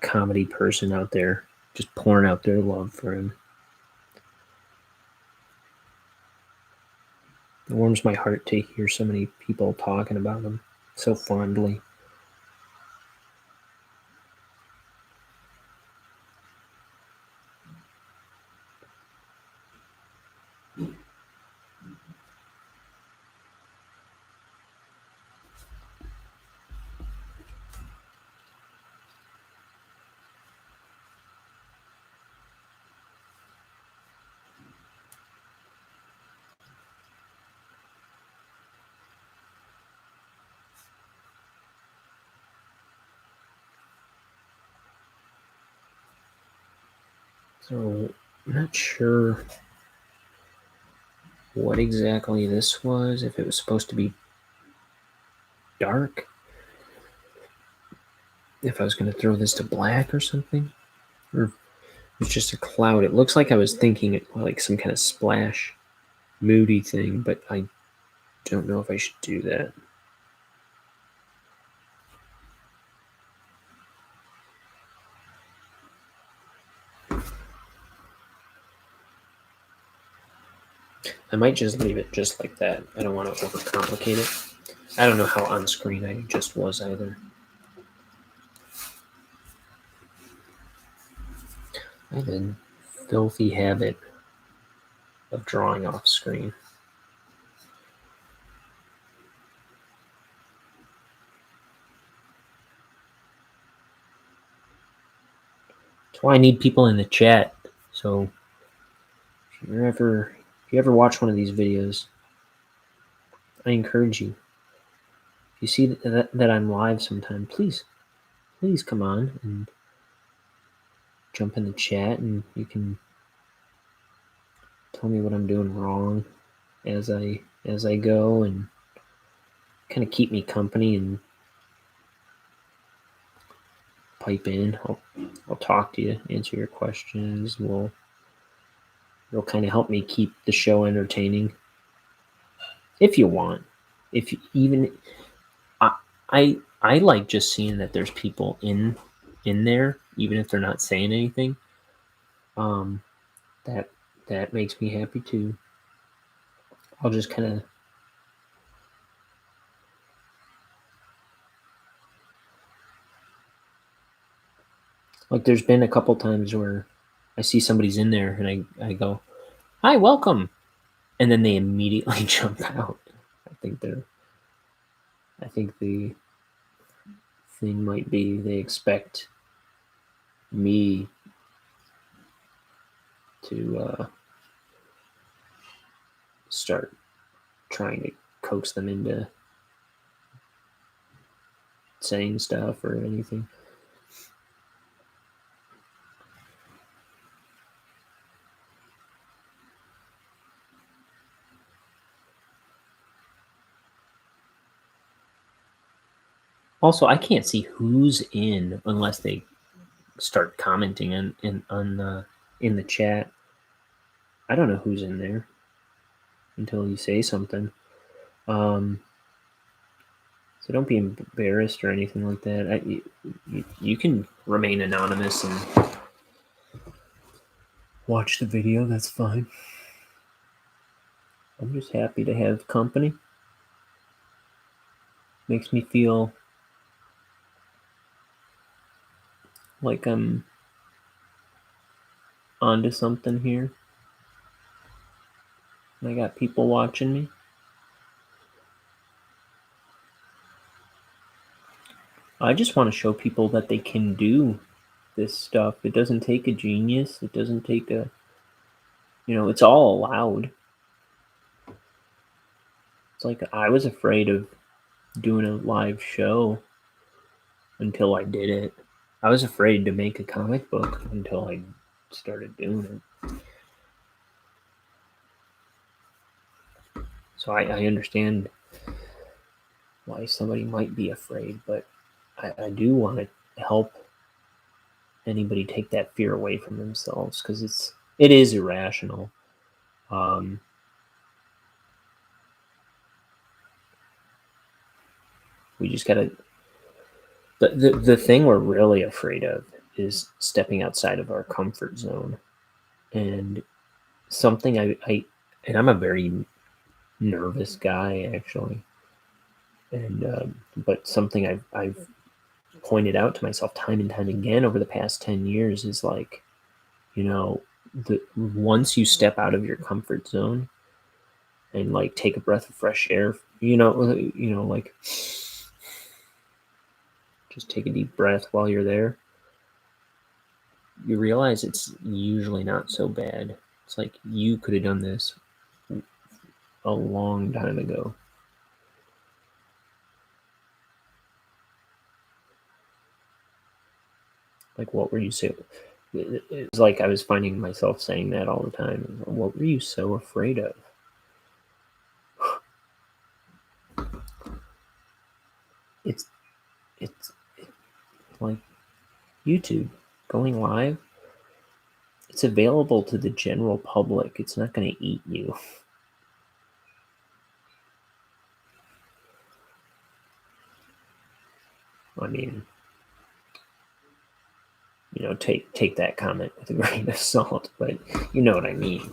S1: comedy person out there just pouring out their love for him. It warms my heart to hear so many people talking about him so fondly. So, I'm not sure what exactly this was, if it was supposed to be dark, if I was going to throw this to black or something, or it was just a cloud. It looks like I was thinking it like some kind of splash, moody thing, but I don't know if I should do that. I might just leave it just like that. I don't want to overcomplicate it. I don't know how on screen I just was either. I have a filthy habit of drawing off screen. That's why I need people in the chat. So if you ever watch one of these videos, I encourage you. If you see that I'm live sometime, please come on and jump in the chat, and you can tell me what I'm doing wrong as I go, and kind of keep me company and pipe in. I'll talk to you, answer your questions. It'll kind of help me keep the show entertaining. If you want, if you, even I like just seeing that there's people in there, even if they're not saying anything. That makes me happy too. I'll just kind of like, there's been a couple times where I see somebody's in there and I go, "Hi, welcome," and then they immediately jump out. I think the thing might be they expect me to start trying to coax them into saying stuff or anything. Also, I can't see who's in unless they start commenting in the chat. I don't know who's in there until you say something. So don't be embarrassed or anything like that. You can remain anonymous and watch the video. That's fine. I'm just happy to have company. Makes me feel like I'm onto something here. I got people watching me. I just want to show people that they can do this stuff. It doesn't take a genius. It doesn't take a, it's all allowed. It's like I was afraid of doing a live show until I did it. I was afraid to make a comic book until I started doing it. So I understand why somebody might be afraid, but I do want to help anybody take that fear away from themselves, because it is irrational. We just gotta. The thing we're really afraid of is stepping outside of our comfort zone, and something and I'm a very nervous guy, actually, and but something I've pointed out to myself time and time again over the past 10 years is like, once you step out of your comfort zone and like take a breath of fresh air, like just take a deep breath while you're there, you realize it's usually not so bad. It's like you could have done this a long time ago. Like, what were you saying? It's like I was finding myself saying that all the time. What were you so afraid of? It's like YouTube going live. It's available to the general public. It's not going to eat you. I mean, take that comment with a grain of salt, but you know what I mean.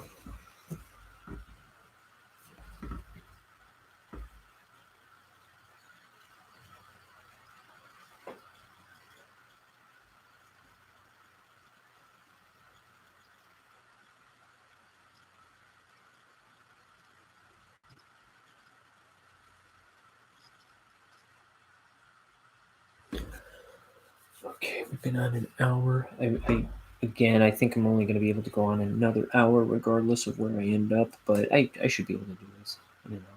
S1: Okay, we've been on an hour. Again, I think I'm only going to be able to go on another hour regardless of where I end up, but I should be able to do this in an hour.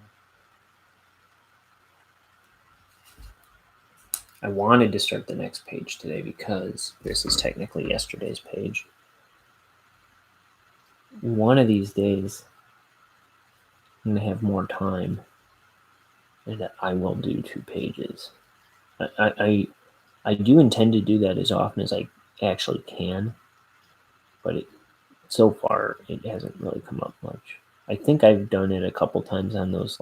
S1: I wanted to start the next page today because this is technically yesterday's page. One of these days, I'm going to have more time, and I will do 2 pages. I do intend to do that as often as I actually can, but so far it hasn't really come up much. I think I've done it a couple times on those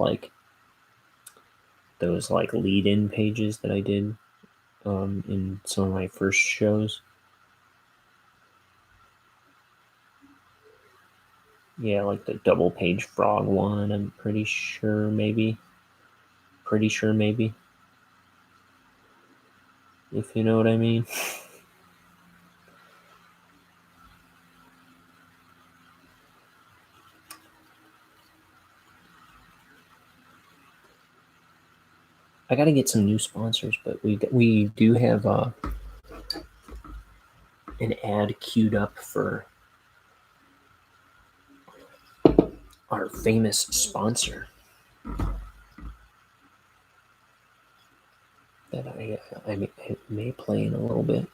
S1: lead-in pages that I did in some of my first shows. Yeah, like the double page frog one. I'm pretty sure maybe. If you know what I mean. I got to get some new sponsors, but we do have an ad queued up for our famous sponsor that I may play in a little bit.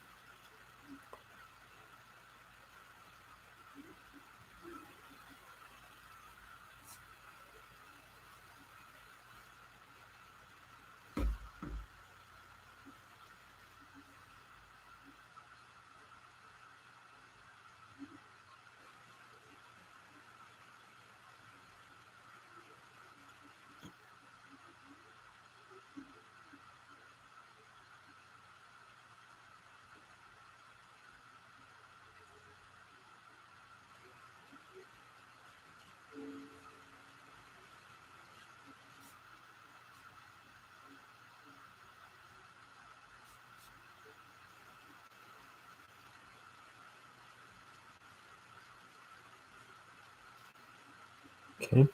S1: Okay.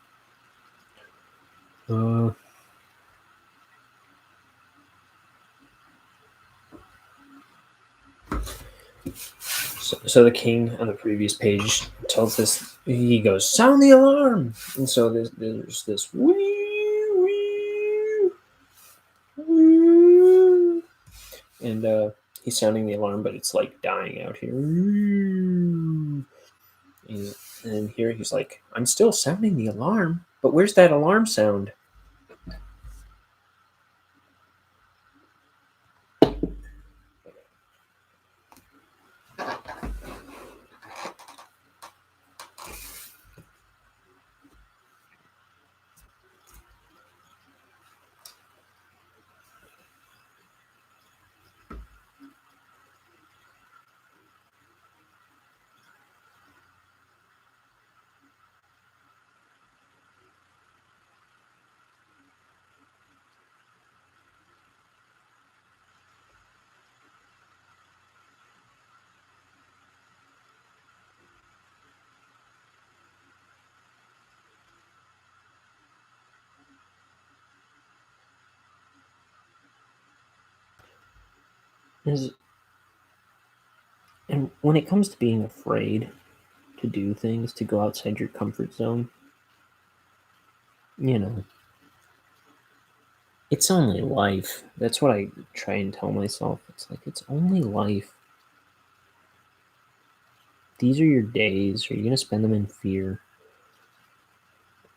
S1: So the king on the previous page tells this. He goes, "Sound the alarm!" And so there's this wee wee wee, and he's sounding the alarm, but it's like dying out here. And here he's like, "I'm still sounding the alarm, but where's that alarm sound?" And when it comes to being afraid to do things, to go outside your comfort zone, you know, it's only life. That's what I try and tell myself. It's like, it's only life. These are your days. Are you going to spend them in fear?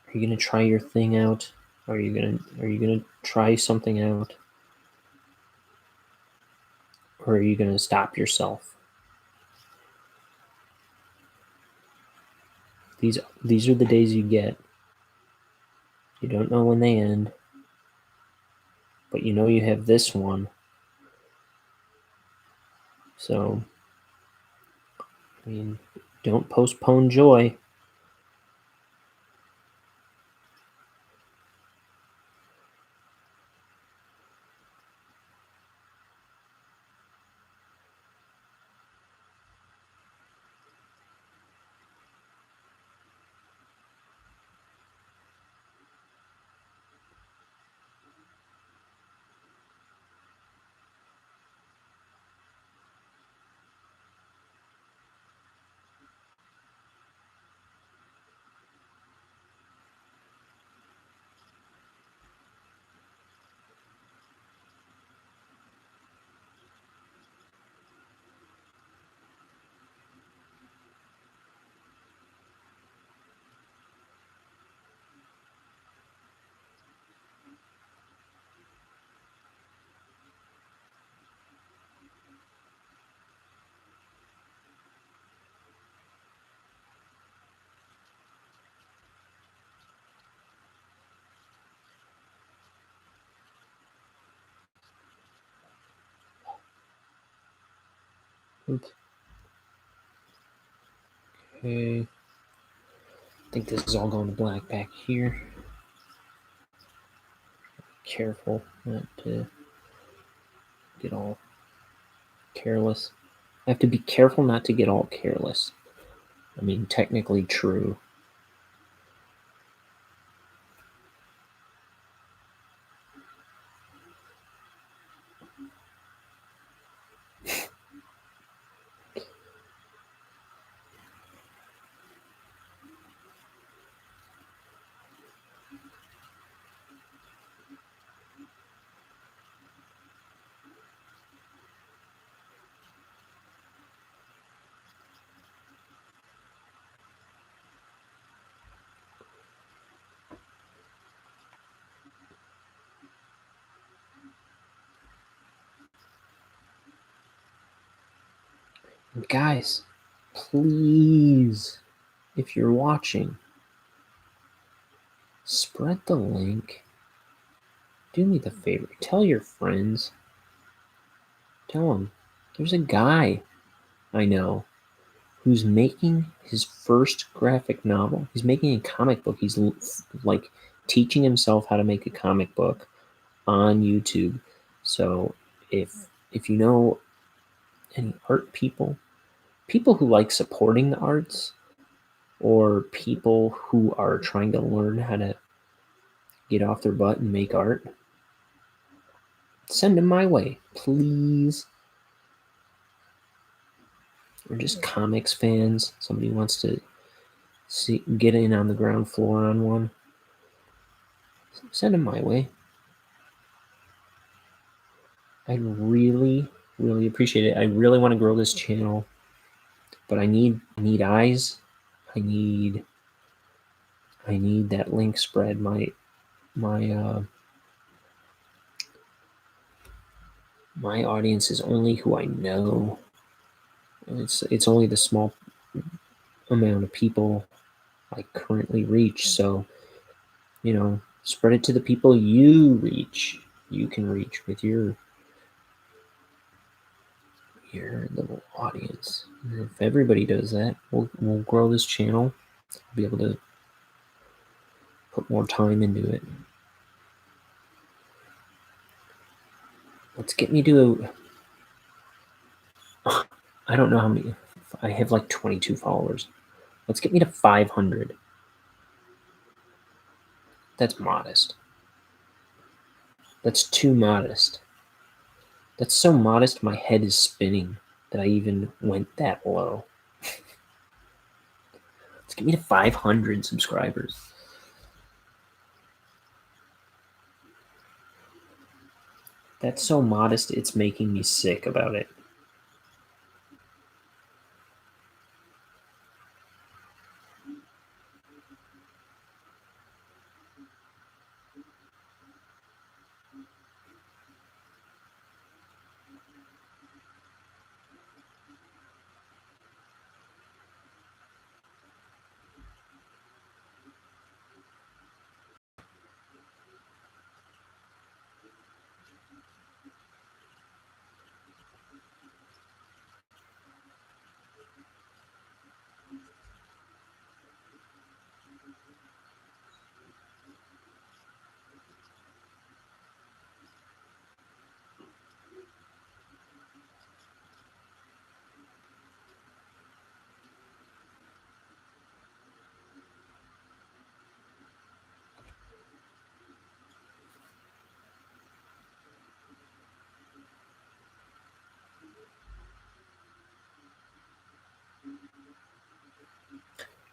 S1: Are you going to try your thing out? Are you going to try something out? Or are you going to stop yourself? These are the days you get. You don't know when they end, but you know you have this one. So, I mean, don't postpone joy. Oops. Okay. I think this is all going to black back here. Careful not to get all careless. I have to be careful not to get all careless. I mean, technically true. And guys, please, if you're watching, spread the link. Do me the favor. Tell your friends. Tell them there's a guy I know who's making his first graphic novel. He's making a comic book. He's like teaching himself how to make a comic book on YouTube. So if you know any art people who like supporting the arts, or people who are trying to learn how to get off their butt and make art, send them my way, please. Or just comics fans. Somebody wants to get in on the ground floor on one. Send them my way. I'd really, really appreciate it. I really want to grow this channel, but I need eyes. I need that link spread. My audience is only who I know. It's only the small amount of people I currently reach. So, spread it to the people you can reach with your little audience. And if everybody does that, we'll grow this channel. I'll be able to put more time into it. Let's get me to I don't know how many. I have like 22 followers. Let's get me to 500. That's modest. That's too modest. That's so modest my head is spinning that I even went that low. Let's get me to 500 subscribers. That's so modest, it's making me sick about it.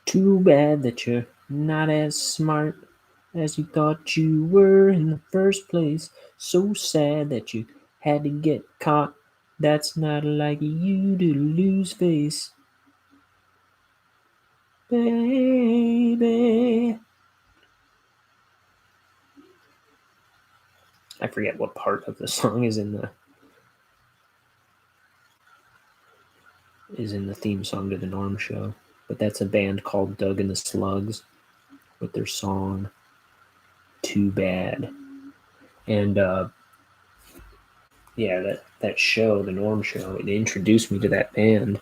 S1: Too bad that you're not as smart as you thought you were in the first place. So sad that you had to get caught. That's not like you to lose face, baby. I forget what part of the song is in the theme song to the Norm Show, but that's a band called Doug and the Slugs with their song "Too Bad," and yeah, that show, the Norm show, it introduced me to that band.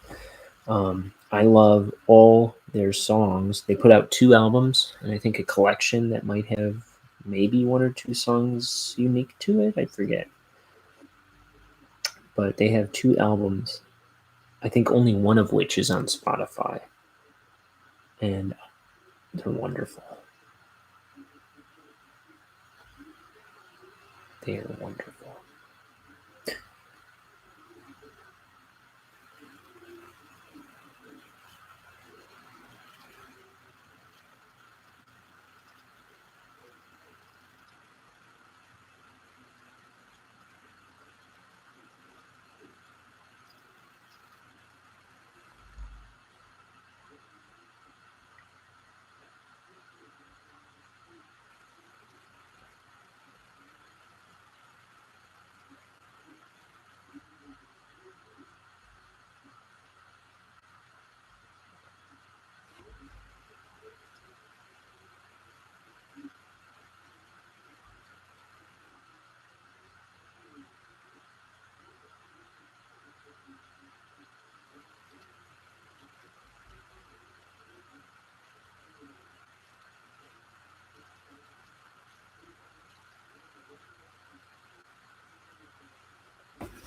S1: I love all their songs. They put out 2 albums, and I think a collection that might have maybe 1 or 2 songs unique to it. I forget. But they have 2 albums. I think only one of which is on Spotify. And they're wonderful. They are wonderful.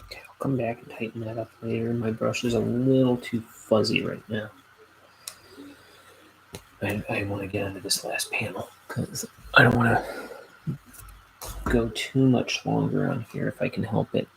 S1: Okay, I'll come back and tighten that up later. My brush is a little too fuzzy right now. I want to get onto this last panel because I don't want to go too much longer on here if I can help it.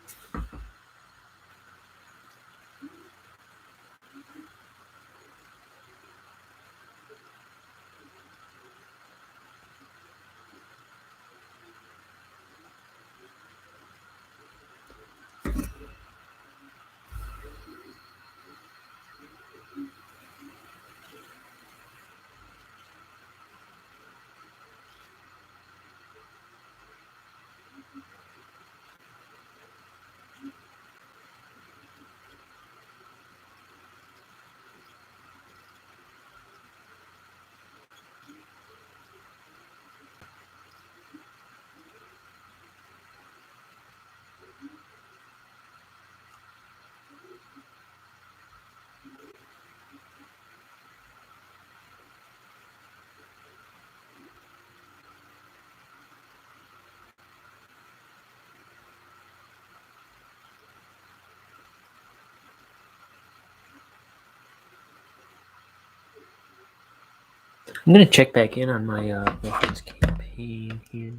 S1: I'm going to check back in on my weapons campaign here.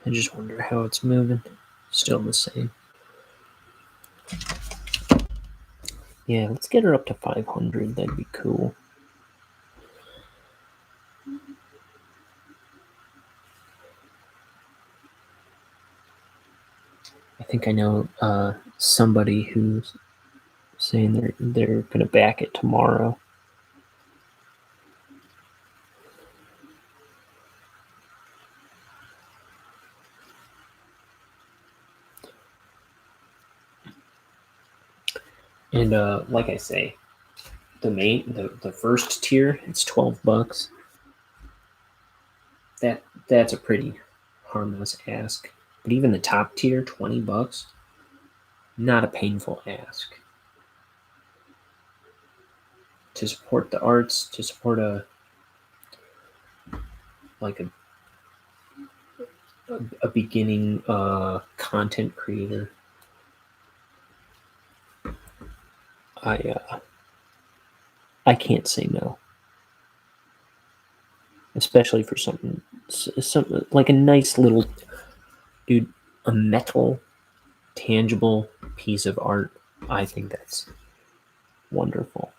S1: I just wonder how it's moving. Still the same. Yeah, let's get her up to 500. That'd be cool. I think I know somebody who's saying they're gonna back it tomorrow. And like I say, the first tier, it's $12. That's a pretty harmless ask. But even the top tier, $20, not a painful ask. To support the arts, to support a beginning content creator, I can't say no. Especially for something like a nice little, dude, a metal, tangible piece of art. I think that's wonderful.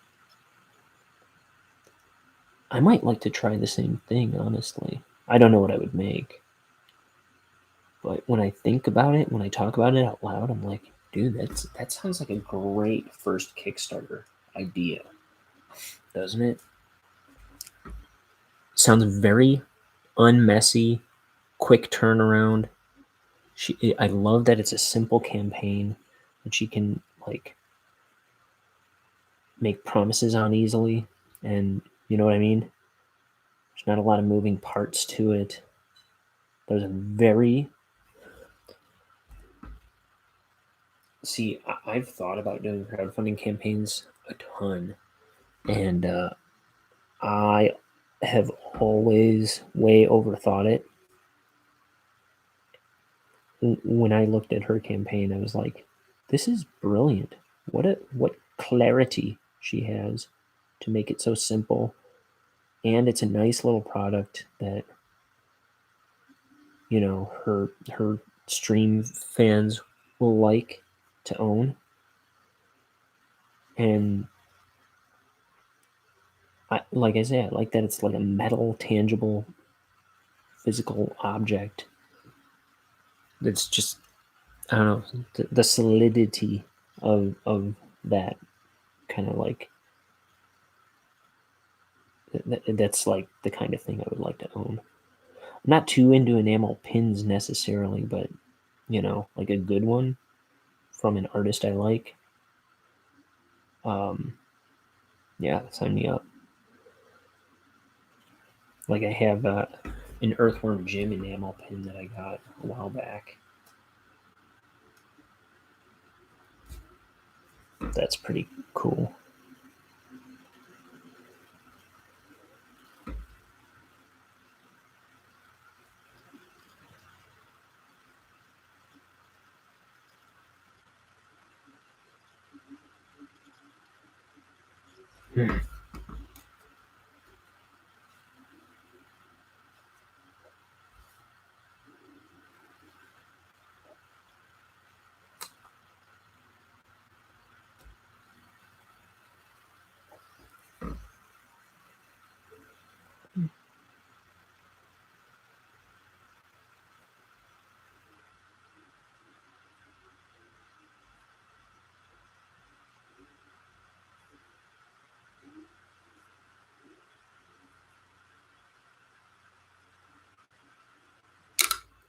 S1: I might like to try the same thing, honestly. I don't know what I would make. But when I think about it, when I talk about it out loud, I'm like, dude, that sounds like a great first Kickstarter idea, doesn't it? Sounds very unmessy, quick turnaround. I love that it's a simple campaign that she can like make promises on easily, and you know what I mean. There's not a lot of moving parts to it. There's a very see. I've thought about doing crowdfunding campaigns a ton, and I have always way overthought it. When I looked at her campaign, I was like, "This is brilliant! What clarity she has to make it so simple, and it's a nice little product that her stream fans will like to own." And like I say, I like that it's like a metal, tangible, physical object that's just I don't know the solidity of that kind of like that's like the kind of thing I would like to own. I'm not too into enamel pins necessarily, but like a good one from an artist I like. Um, yeah, sign me up. Like I have an Earthworm Jim enamel pin that I got a while back. That's pretty cool. Hmm.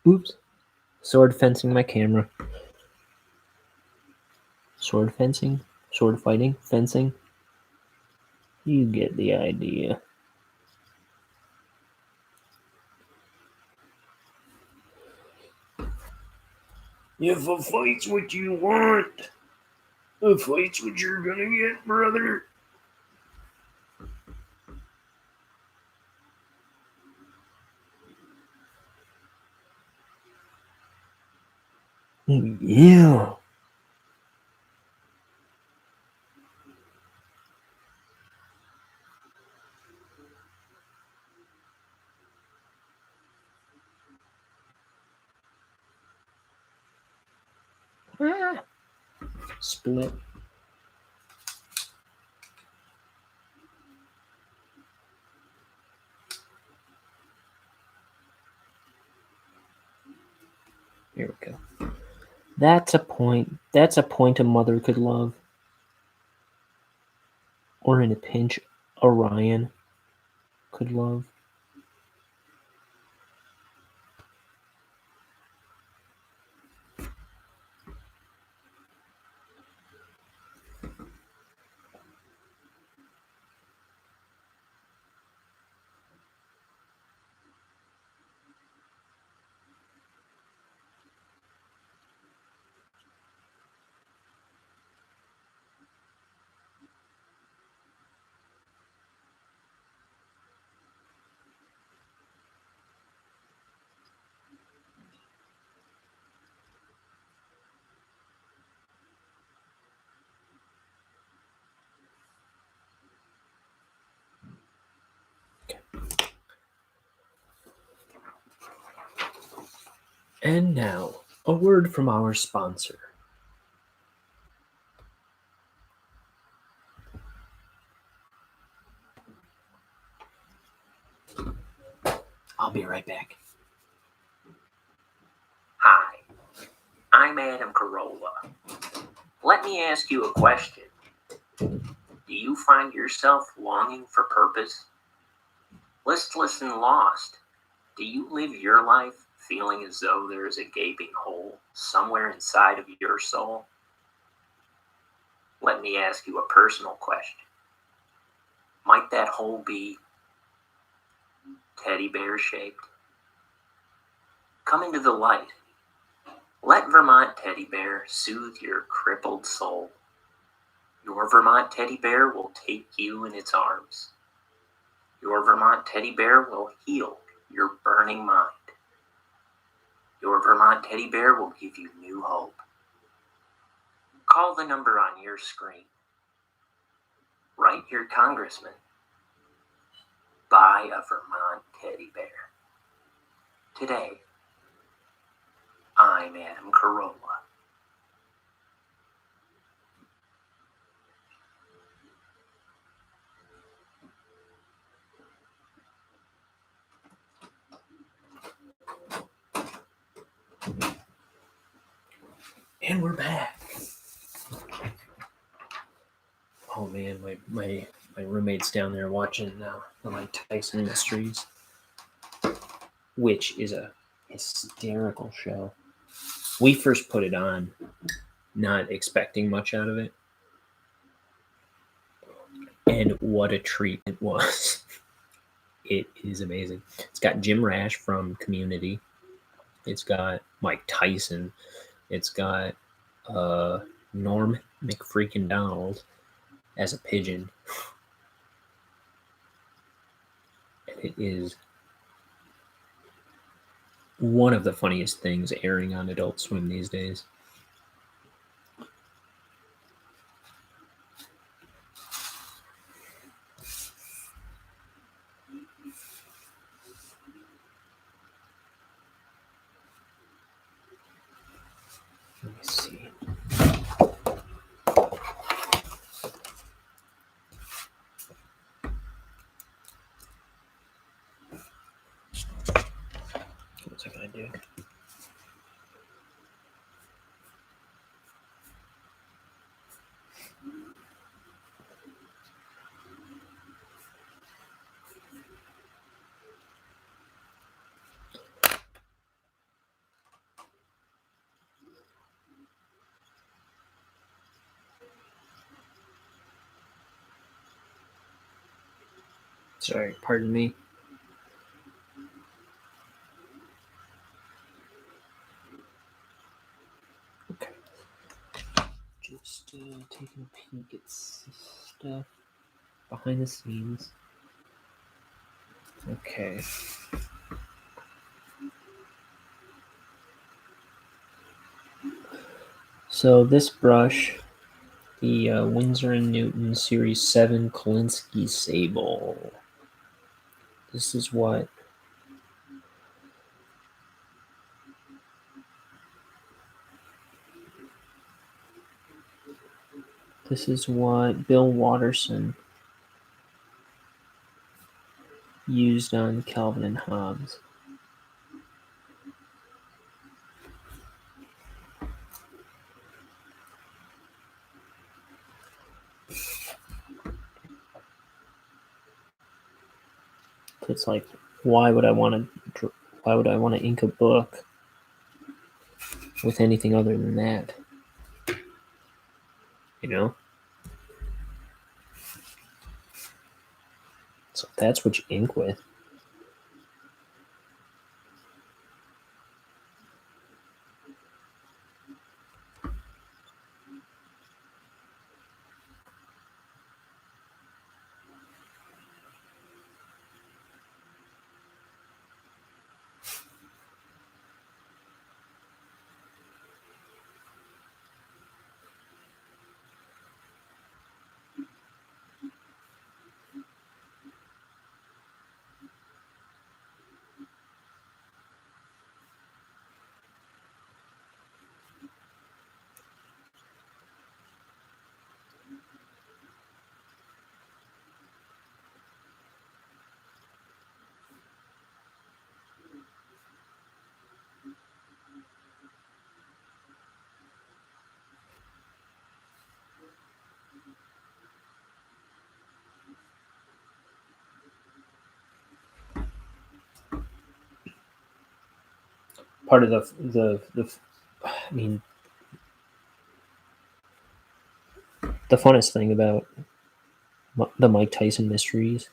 S1: Oops. Sword fencing my camera. Sword fencing? Sword fighting? Fencing? You get the idea. If a fight's what you want, a fight's what you're gonna get, brother. Yeah. Ah. Split. Here we go. That's a point. That's a point a mother could love. Or in a pinch, Orion could love. And now, a word from our sponsor. I'm Adam Carolla. Let me ask you a question. Do you find yourself longing for purpose? Listless and lost? Do you live your life feeling as though there is a gaping hole somewhere inside of your soul? Let me ask you a personal question. Might that hole be teddy bear shaped? Come into the light. Let Vermont Teddy Bear soothe your crippled soul. Your Vermont Teddy Bear will take you in its arms. Your Vermont Teddy Bear will heal your burning mind. Your Vermont Teddy Bear will give you new hope. Call the number on your screen. Write your congressman. Buy a Vermont Teddy Bear. Today, I'm Adam Carolla. And we're back. Oh man, my roommate's down there watching the Mike Tyson Mysteries, which is a hysterical show. We first put it on, not expecting much out of it, and what a treat it was. It is amazing. It's got Jim Rash from Community. It's got Mike Tyson. It's got Norm McFreakin Donald as a pigeon. And it is one of the funniest things airing on Adult Swim these days. Let me see. What's it gonna do? Sorry, pardon me. Okay. Just taking a peek at stuff behind the scenes. Okay. So this brush, the Winsor & Newton Series 7 Kolinsky Sable. This is what Bill Watterson used on Calvin and Hobbes. It's like, why would I want to ink a book with anything other than that? You know? So that's what you ink with. part of the I mean, the funnest thing about the Mike Tyson mysteries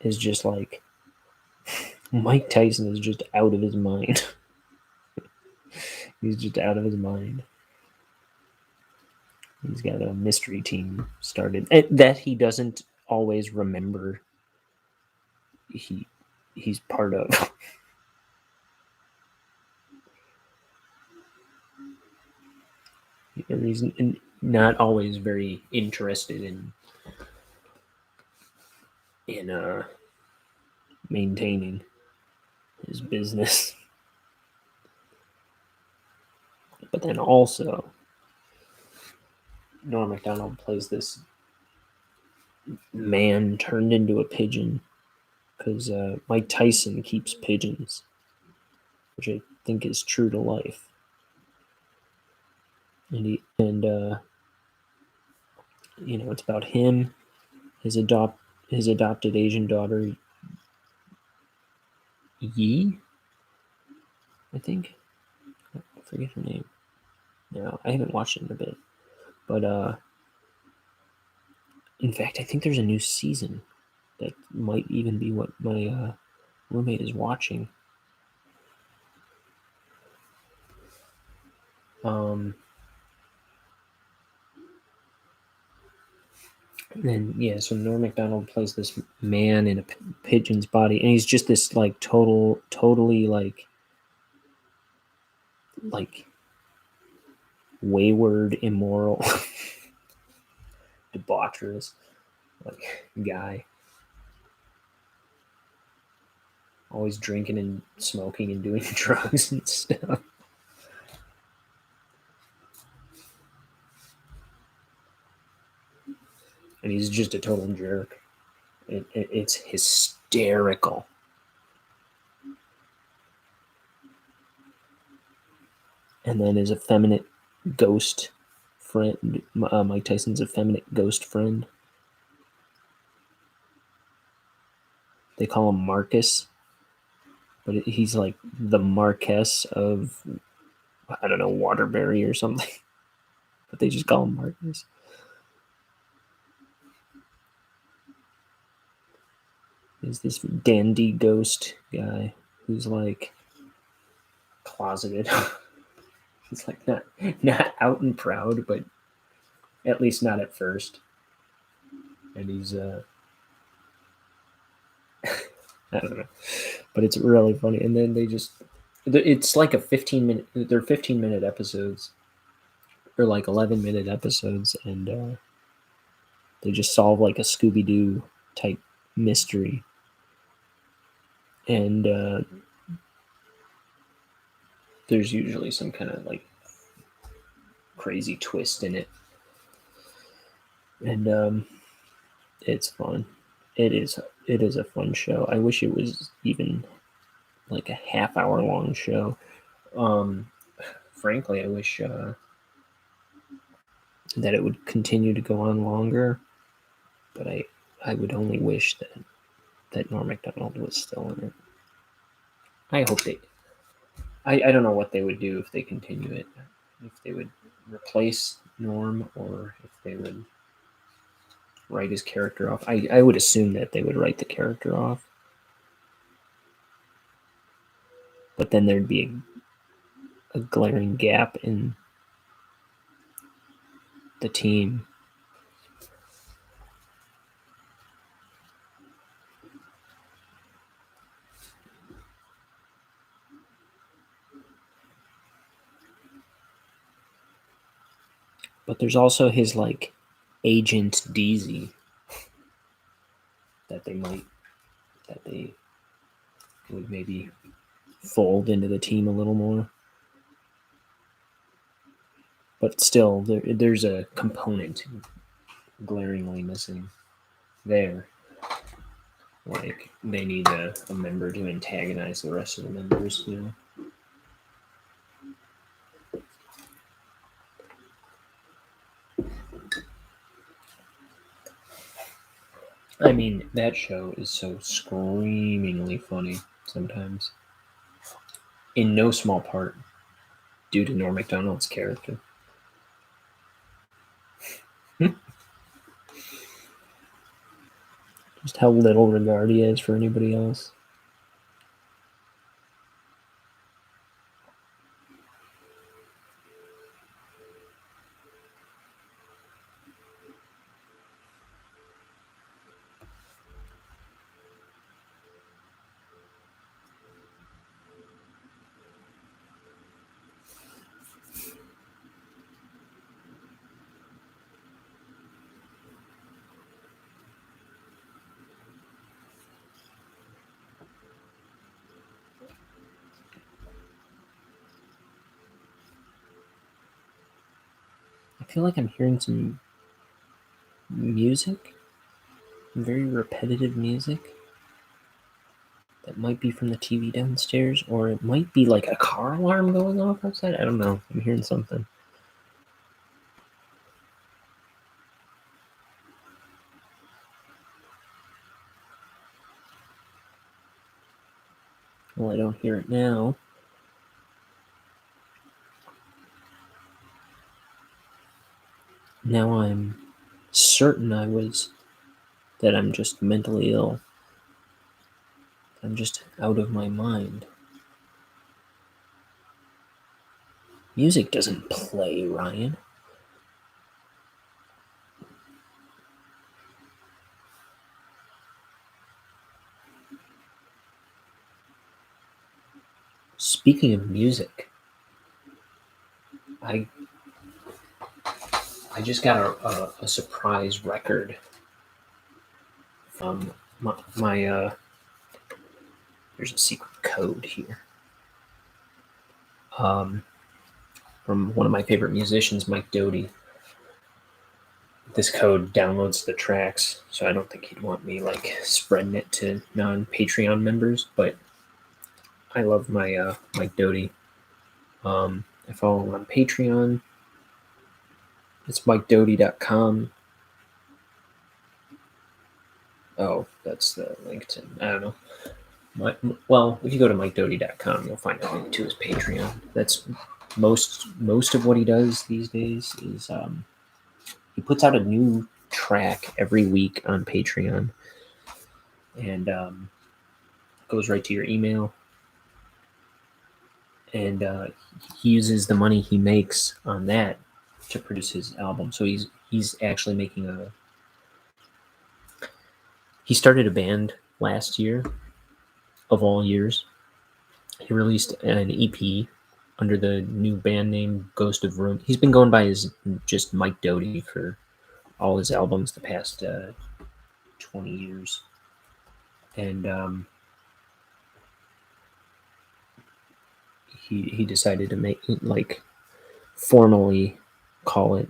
S1: is just like Mike Tyson is just out of his mind. He's just out of his mind. He's got a mystery team started that he doesn't always remember. He's part of. And he's not always very interested in maintaining his business. But then also, Norm Macdonald plays this man turned into a pigeon because Mike Tyson keeps pigeons, which I think is true to life. And it's about him, his adopted Asian daughter Yi, I think. I forget her name. No, I haven't watched it in a bit. But in fact, I think there's a new season that might even be what my roommate is watching. And then so Norm Macdonald plays this man in a pigeon's body, and he's just this like totally like wayward, immoral, debaucherous like guy, always drinking and smoking and doing drugs and stuff. And he's just a total jerk. It's hysterical. And then his effeminate ghost friend, Mike Tyson's effeminate ghost friend. They call him Marcus, but he's like the Marquess of, I don't know, Waterbury or something. But they just call him Marcus. Is this dandy ghost guy who's like closeted. He's like not out and proud, but at least not at first. And he's I don't know, but it's really funny. And then it's like a 15-minute. They're 15-minute episodes, or like 11-minute episodes, and they just solve like a Scooby Doo type mystery. And there's usually some kind of like crazy twist in it, and it's fun. It is a fun show. I wish it was even like a half-hour long show. Frankly, I wish that it would continue to go on longer, but I would only wish that Norm Macdonald was still in it. I hope I don't know what they would do if they continue it. If they would replace Norm, or if they would write his character off. I would assume that they would write the character off. But then there'd be a glaring gap in the team. But there's also his like Agent Deasy that they would maybe fold into the team a little more. But still, there's a component glaringly missing there. Like, they need a member to antagonize the rest of the members, you know? I mean, that show is so screamingly funny sometimes. in no small part due to Norm Macdonald's character. Just how little regard he has for anybody else. I feel like I'm hearing some music, very repetitive music. That might be from the TV downstairs, or it might be like a car alarm going off outside. I don't know. I'm hearing something. Well, I don't hear it now. Now I'm certain that I'm just mentally ill. I'm just out of my mind. Music doesn't play, Ryan. Speaking of music, I just got a surprise record from my there's a secret code here. From one of my favorite musicians, Mike Doty. This code downloads the tracks, so I don't think he'd want me like spreading it to non-Patreon members. But I love my Mike Doty. I follow him on Patreon. It's MikeDoty.com. Oh, that's the link to, I don't know. Well, if you go to MikeDoty.com, you'll find a link to his Patreon. That's most of what he does these days is he puts out a new track every week on Patreon, and goes right to your email. And he uses the money he makes on that to produce his album. So he's actually making he started a band last year, of all years. He released an EP under the new band name Ghost of Room. He's been going by his just Mike Doty for all his albums the past 20 years. And he decided to make, like, formally call it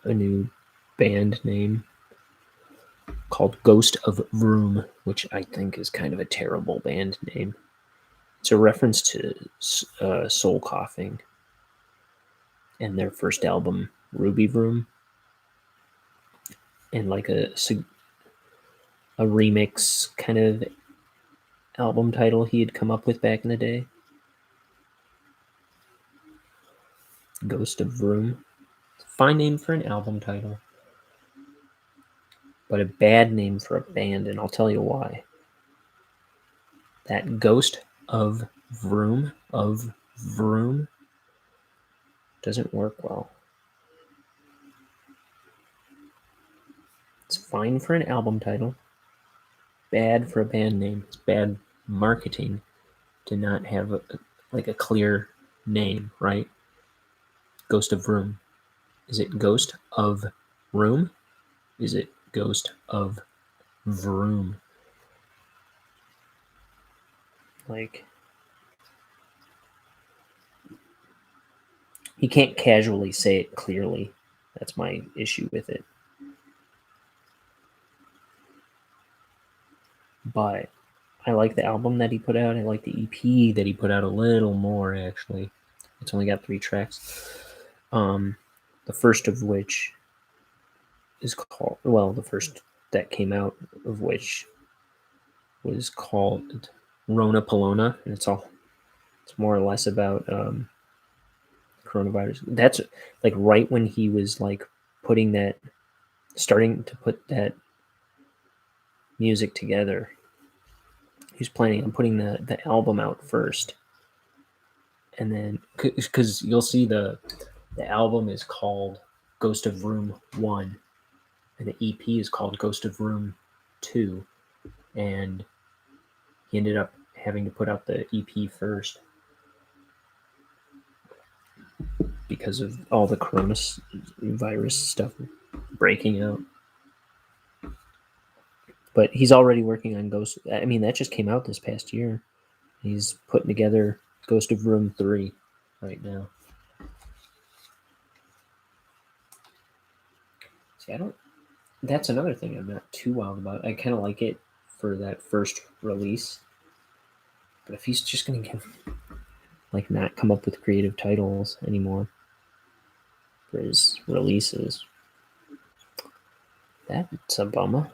S1: a new band name called Ghost of Room, which I think is kind of a terrible band name. It's a reference to Soul Coughing and their first album, Ruby Room, and like a remix kind of album title he had come up with back in the day. Ghost of Room. Fine name for an album title, but a bad name for a band, and I'll tell you why. That Ghost of Vroom doesn't work well. It's fine for an album title, bad for a band name. It's bad marketing to not have a clear name, right? Ghost of Room. Is it Ghost of Room? Is it Ghost of Vroom? Like, he can't casually say it clearly. That's my issue with it. But I like the album that he put out. I like the EP that he put out a little more, actually. It's only got 3 tracks. The first of which is called, well, the first that came out of which was called Rona Polona, and it's It's more or less about coronavirus. That's like right when he was like starting to put that music together. He was planning on putting the album out first, and then because you'll see the album is called Ghost of Room 1, and the EP is called Ghost of Room 2, and he ended up having to put out the EP first because of all the coronavirus stuff breaking out. But he's already working on Ghost. I mean, that just came out this past year. He's putting together Ghost of Room 3 right now. See, that's another thing I'm not too wild about. I kind of like it for that first release. But if he's just going to not come up with creative titles anymore for his releases, that's a bummer.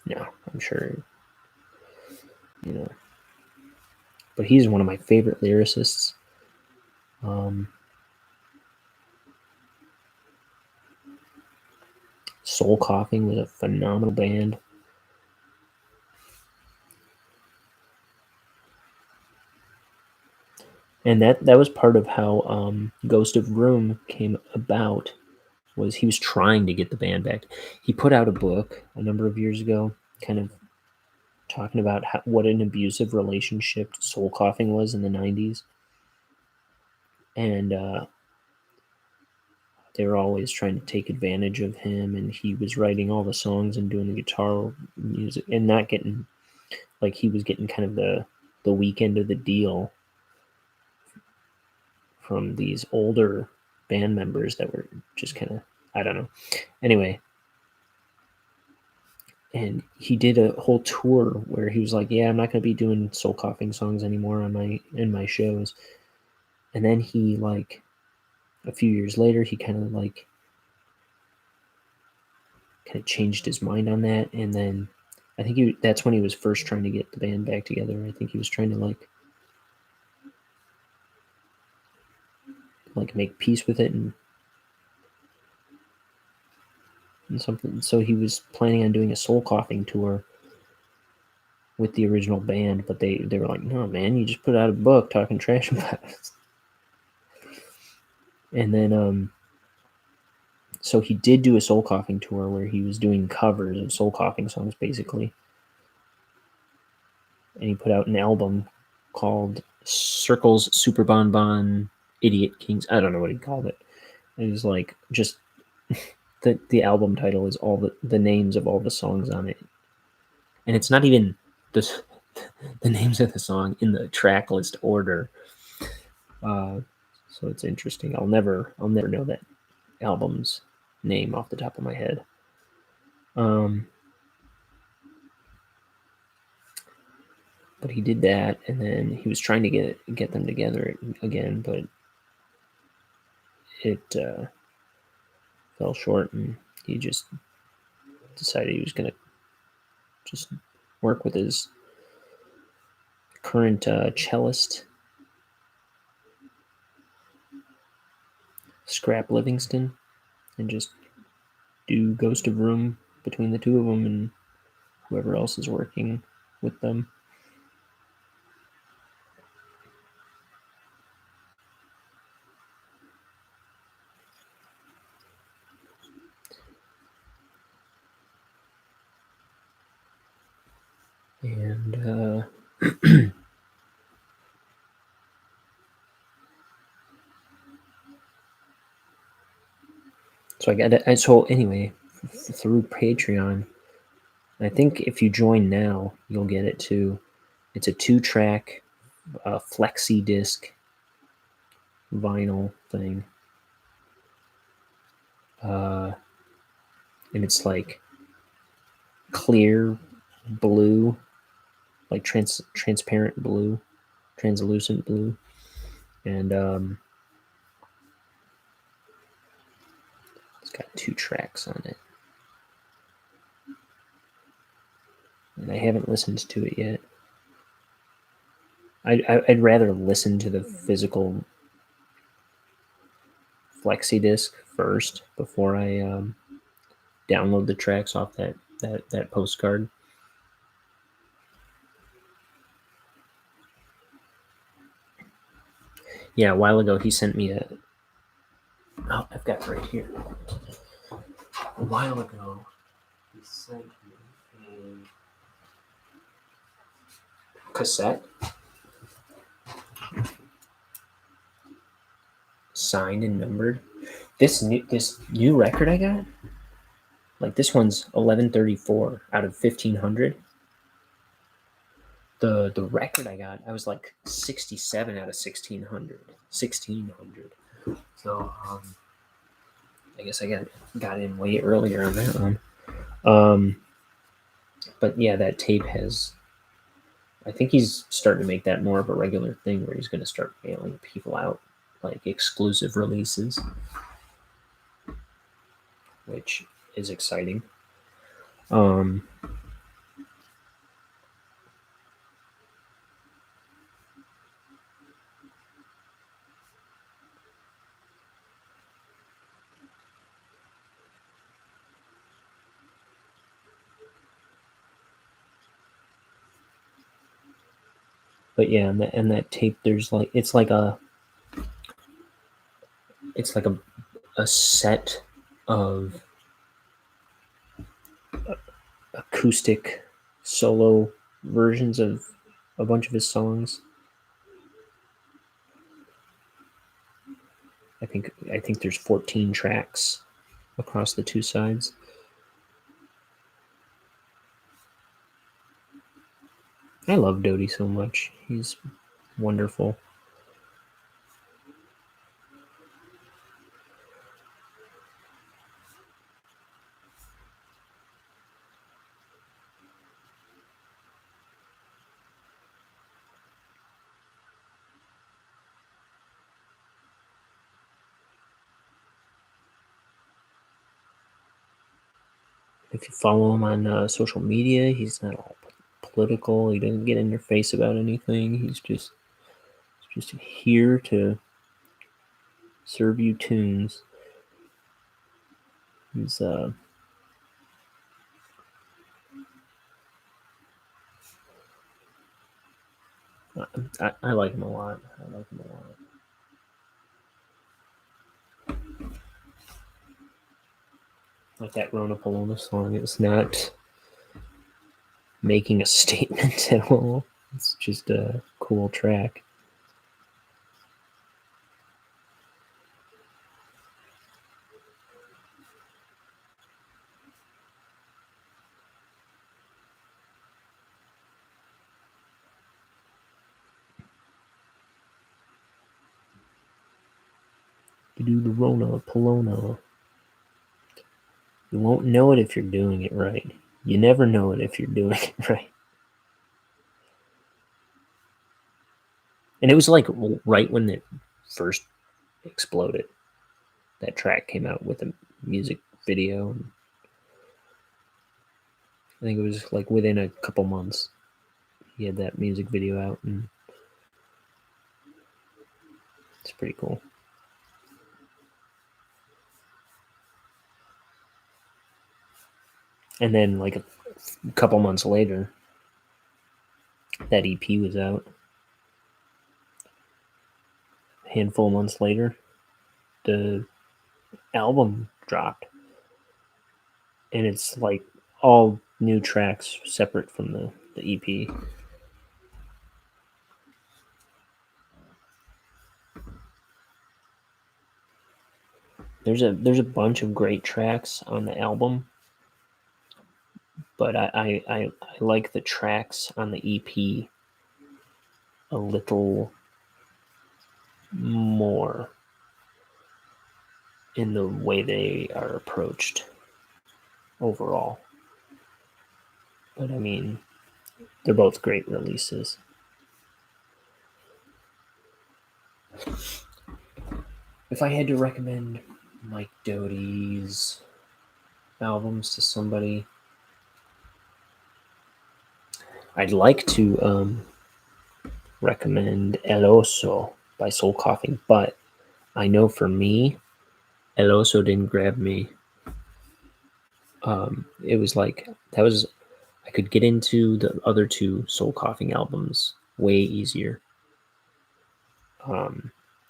S1: No, I'm sure, but he's one of my favorite lyricists. Soul Coughing was a phenomenal band. And that was part of how Ghost of Room came about. Was he was trying to get the band back. He put out a book a number of years ago, kind of talking about what an abusive relationship Soul Coughing was in the 90s. And they were always trying to take advantage of him, and he was writing all the songs and doing the guitar music and not getting, like, he was getting kind of the weak end of the deal from these older band members that were just kind of, I don't know. Anyway, and he did a whole tour where he was like, yeah, I'm not going to be doing Soul Coughing songs anymore in my shows. And then he, like, a few years later, he kind of changed his mind on that. And then I think that's when he was first trying to get the band back together. I think he was trying to make peace with it and something. So he was planning on doing a Soul Coughing tour with the original band, but they were like, no, man, you just put out a book talking trash about us. And then so he did do a Soul Coughing tour where he was doing covers of Soul Coughing songs, basically. And he put out an album called Circles Super Bon Bon Idiot Kings. I don't know what he called it. It was like just the album title is all the names of all the songs on it. And it's not even the names of the song in the track list order. So it's interesting. I'll never know that album's name off the top of my head. But he did that, and then he was trying to get them together again, but it fell short, and he just decided he was going to just work with his current cellist, Scrap Livingston, and just do Ghost of Room between the two of them and whoever else is working with them. And so I got it. So anyway, through Patreon, I think if you join now, you'll get it too. It's a 2-track flexi disc vinyl thing. And it's like clear blue, like transparent blue, translucent blue. And it's got 2 tracks on it. And I haven't listened to it yet. I'd rather listen to the physical flexi disc first before I download the tracks off that postcard. Yeah, a while ago he sent me a. Oh, I've got it right here. A while ago, he sent me a cassette signed and numbered. This new record I got, like this one's 1134 out of 1500. The record I got, I was like 67 out of 1600. 1600. So I guess I got in way earlier on that one. But yeah, that tape has. I think he's starting to make that more of a regular thing where he's going to start mailing people out like exclusive releases, which is exciting. But yeah, and that tape, there's like it's like a set of acoustic solo versions of a bunch of his songs. I think there's 14 tracks across the two sides. I love Doty so much. He's wonderful. If you follow him on social media, he's not all political. He doesn't get in your face about anything. He's just here to serve you tunes. He's I like him a lot. I like him a lot. Like that Rona Paloma song, it's not making a statement at all. It's just a cool track. You do the Rona Paloma. You won't know it if you're doing it right. You never know it if you're doing it right. And it was like right when it first exploded. That track came out with a music video. I think it was like within a couple months he had that music video out, and it's pretty cool. And then like a couple months later, that EP was out. A handful of months later, the album dropped, and it's like all new tracks separate from the EP. There's a bunch of great tracks on the album, but I like the tracks on the EP a little more in the way they are approached overall. But I mean, they're both great releases. If I had to recommend Mike Doty's albums to somebody, I'd like to recommend El Oso by Soul Coughing, but I know for me, El Oso didn't grab me. It was like I could get into the other two Soul Coughing albums way easier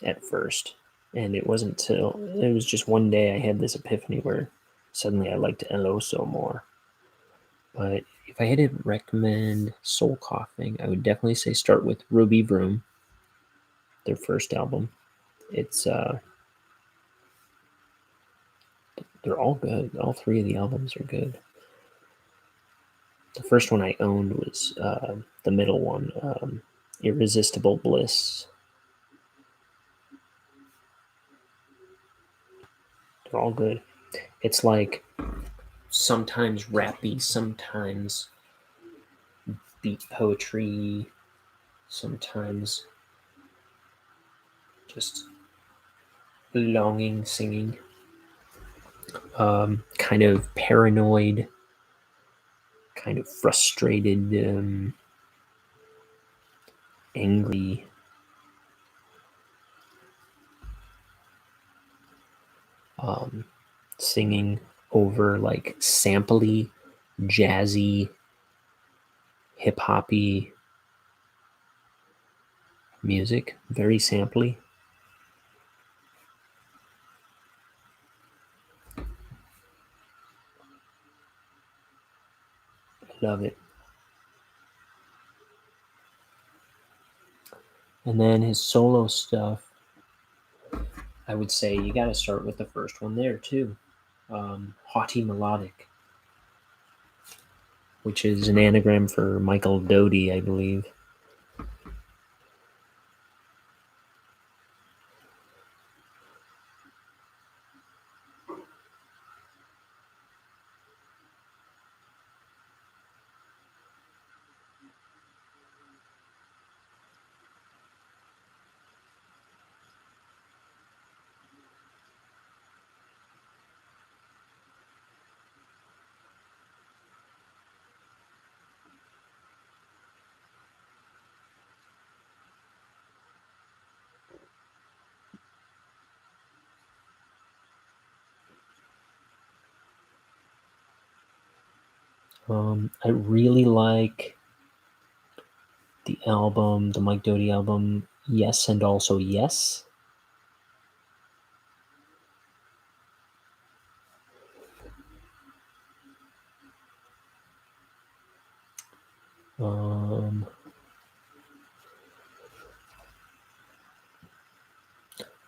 S1: at first, and it wasn't till it was just one day I had this epiphany where suddenly I liked El Oso more. But if I had to recommend Soul Coughing, I would definitely say start with Ruby Vroom, their first album. It's they're all good. All three of the albums are good. The first one I owned was the middle one, Irresistible Bliss. They're all good. It's like sometimes rappy, sometimes beat poetry, sometimes just longing singing, kind of paranoid, kind of frustrated, angry. Singing over like sampley, jazzy, hip hoppy music, very sampley. Love it. And then his solo stuff, I would say you got to start with the first one there too, Haughty Melodic, which is an anagram for Michael Doty, I believe. I really like the album, the Mike Doty album, Yes and Also Yes.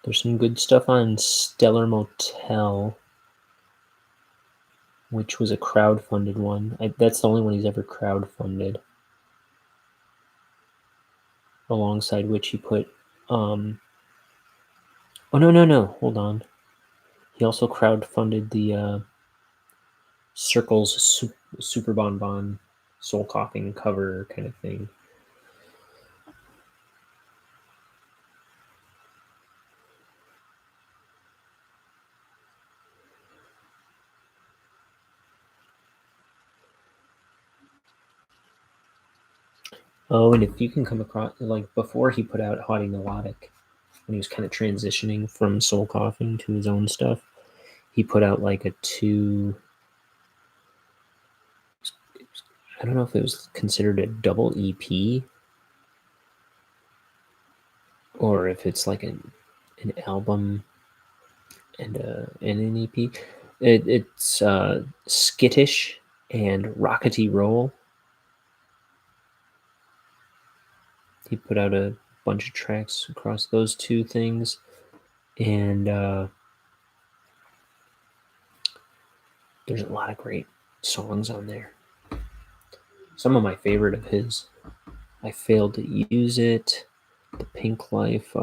S1: There's some good stuff on Stellar Motel, which was a crowdfunded one. That's the only one he's ever crowdfunded. Alongside which he put, oh no, hold on. He also crowdfunded the Circles Super Bon Soul Coughing cover kind of thing. Oh, and if you can come across, like before he put out Haughty Melodic, when he was kind of transitioning from Soul Coughing to his own stuff, he put out like a I don't know if it was considered a double EP or if it's like an album and an EP. It's Skittish and Rockety Roll. He put out a bunch of tracks across those two things, and there's a lot of great songs on there. Some of my favorite of his, I Failed to Use It, The Pink Life,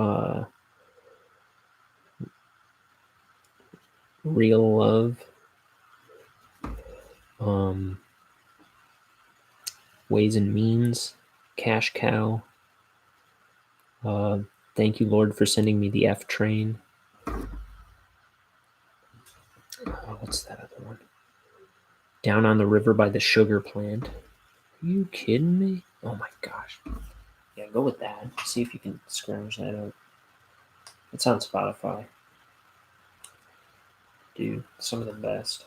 S1: Real Love, Ways and Means, Cash Cow, Thank You Lord for Sending Me the F Train. What's that other one? Down on the River by the Sugar Plant. Are you kidding me? Oh my gosh. Yeah, go with that. See if you can scrounge that up. It's on Spotify. Dude, some of the best.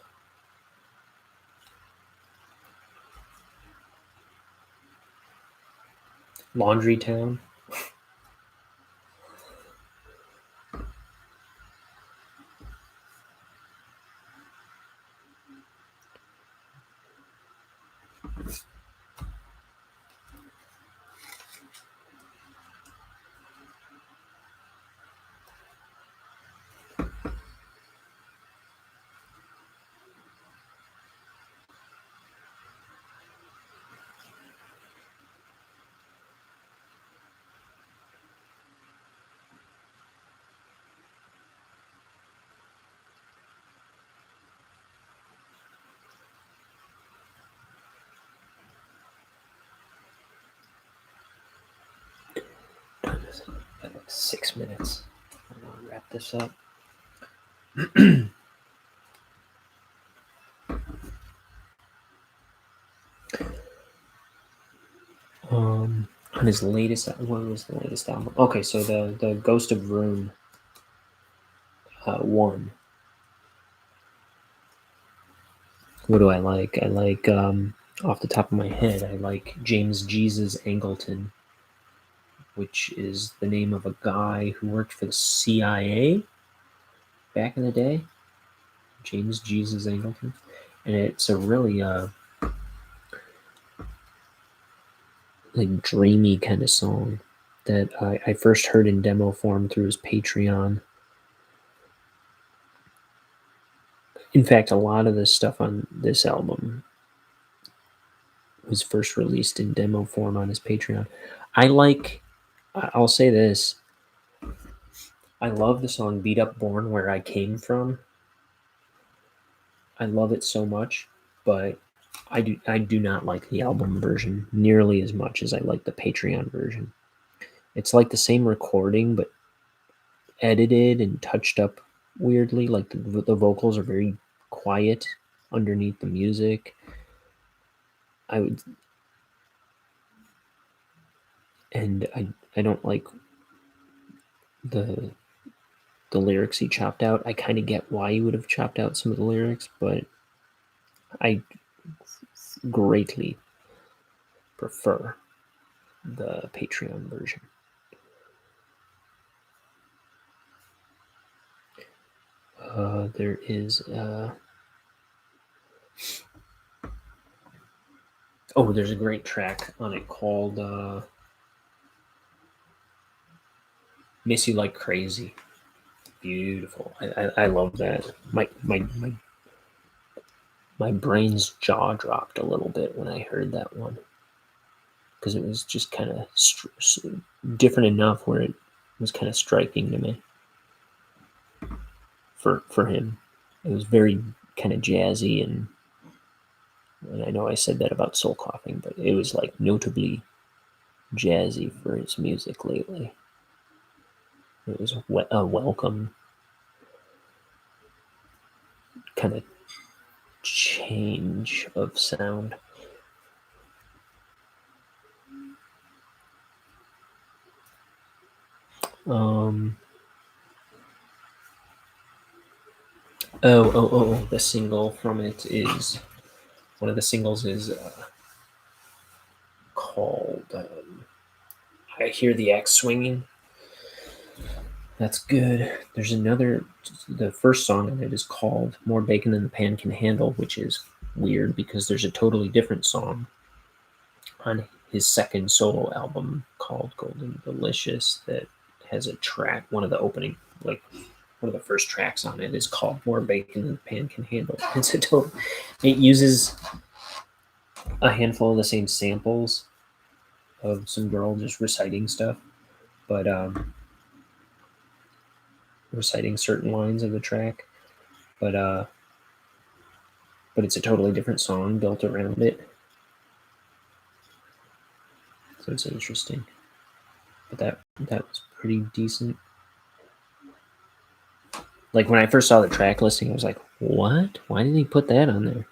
S1: Laundry Town. Like 6 minutes. I'm gonna wrap this up. On his latest, what was the latest album? Okay, so the Ghost of Rune 1. What do I like? I like, off the top of my head, I like James Jesus Angleton, which is the name of a guy who worked for the CIA back in the day. James Jesus Angleton. And it's a really like dreamy kind of song that I first heard in demo form through his Patreon. In fact, a lot of the stuff on this album was first released in demo form on his Patreon. I'll say this, I love the song Beat Up Born, Where I Came From. I love it so much, but I do not like the album version nearly as much as I like the Patreon version. It's like the same recording, but edited and touched up weirdly. Like the vocals are very quiet underneath the music. I don't like the lyrics he chopped out. I kind of get why he would have chopped out some of the lyrics, but I greatly prefer the Patreon version. There is there's a great track on it called Miss You Like Crazy. Beautiful. I love that. My brain's jaw dropped a little bit when I heard that one, because it was just kind of different enough where it was kind of striking to me. For him, it was very kind of jazzy, and I know I said that about Soul Coughing, but it was like notably jazzy for his music lately. It was a welcome kind of change of sound. The single from it is, one of the singles is called I Hear the Axe Swinging. That's good. There's another, the first song on it is called More Bacon Than the Pan Can Handle, which is weird because there's a totally different song on his second solo album called Golden Delicious that has a track, one of the first tracks on it is called More Bacon Than the Pan Can Handle. It uses a handful of the same samples of some girl just reciting stuff, but reciting certain lines of the track, but it's a totally different song built around it. So it's interesting. But that was pretty decent. Like when I first saw the track listing, I was like, "What? Why did he put that on there?"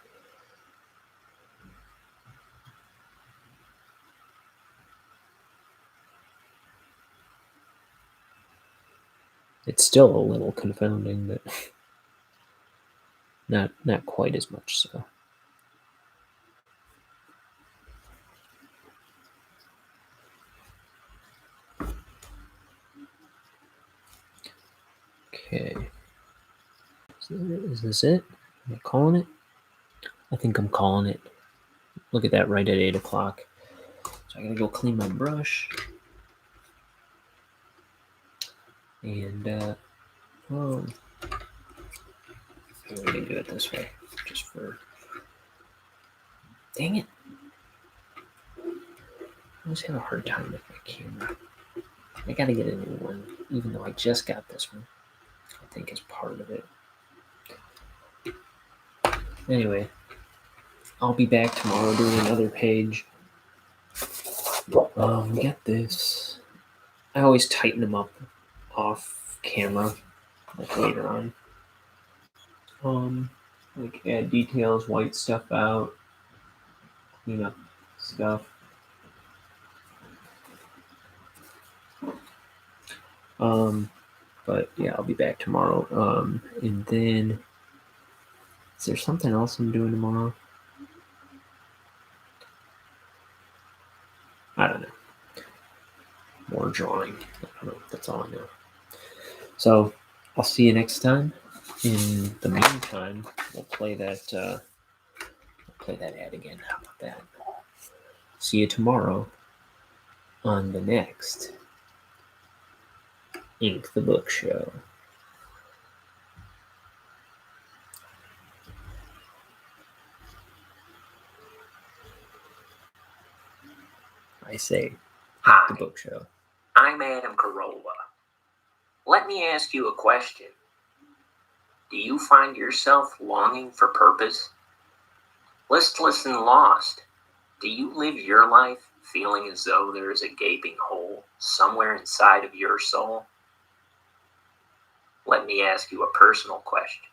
S1: It's still a little confounding, but not quite as much so. Okay. Is this it? Am I calling it? I think I'm calling it. Look at that, right at 8 o'clock. So I gotta go clean my brush. And, I'm gonna do it this way, just for... Dang it. I always have a hard time with my camera. I gotta get a new one, even though I just got this one. I think is part of it. Anyway, I'll be back tomorrow doing another page. Get this. I always tighten them up off camera, like later on. Like add details, white stuff out, clean up stuff. But yeah, I'll be back tomorrow. And then, is there something else I'm doing tomorrow? I don't know. More drawing. I don't know. That's all I know. So I'll see you next time. In the meantime, we'll play that ad again. How about that? See you tomorrow on the next Ink the Book Show. I say,
S2: Hi,
S1: the book show.
S2: I'm Adam Carolla. Let me ask you a question. Do you find yourself longing for purpose? Listless and lost, do you live your life feeling as though there is a gaping hole somewhere inside of your soul? Let me ask you a personal question.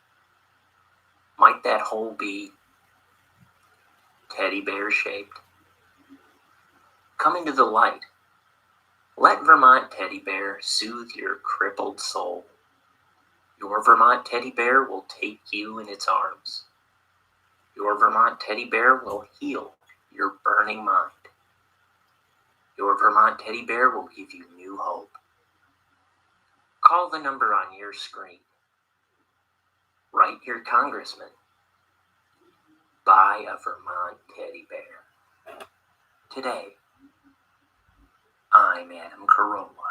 S2: Might that hole be teddy bear shaped? Come into the light. Let Vermont Teddy Bear soothe your crippled soul. Your Vermont Teddy Bear will take you in its arms. Your Vermont Teddy Bear will heal your burning mind. Your Vermont Teddy Bear will give you new hope. Call the number on your screen. Write your congressman. Buy a Vermont Teddy Bear. Today, I'm Adam Carolla.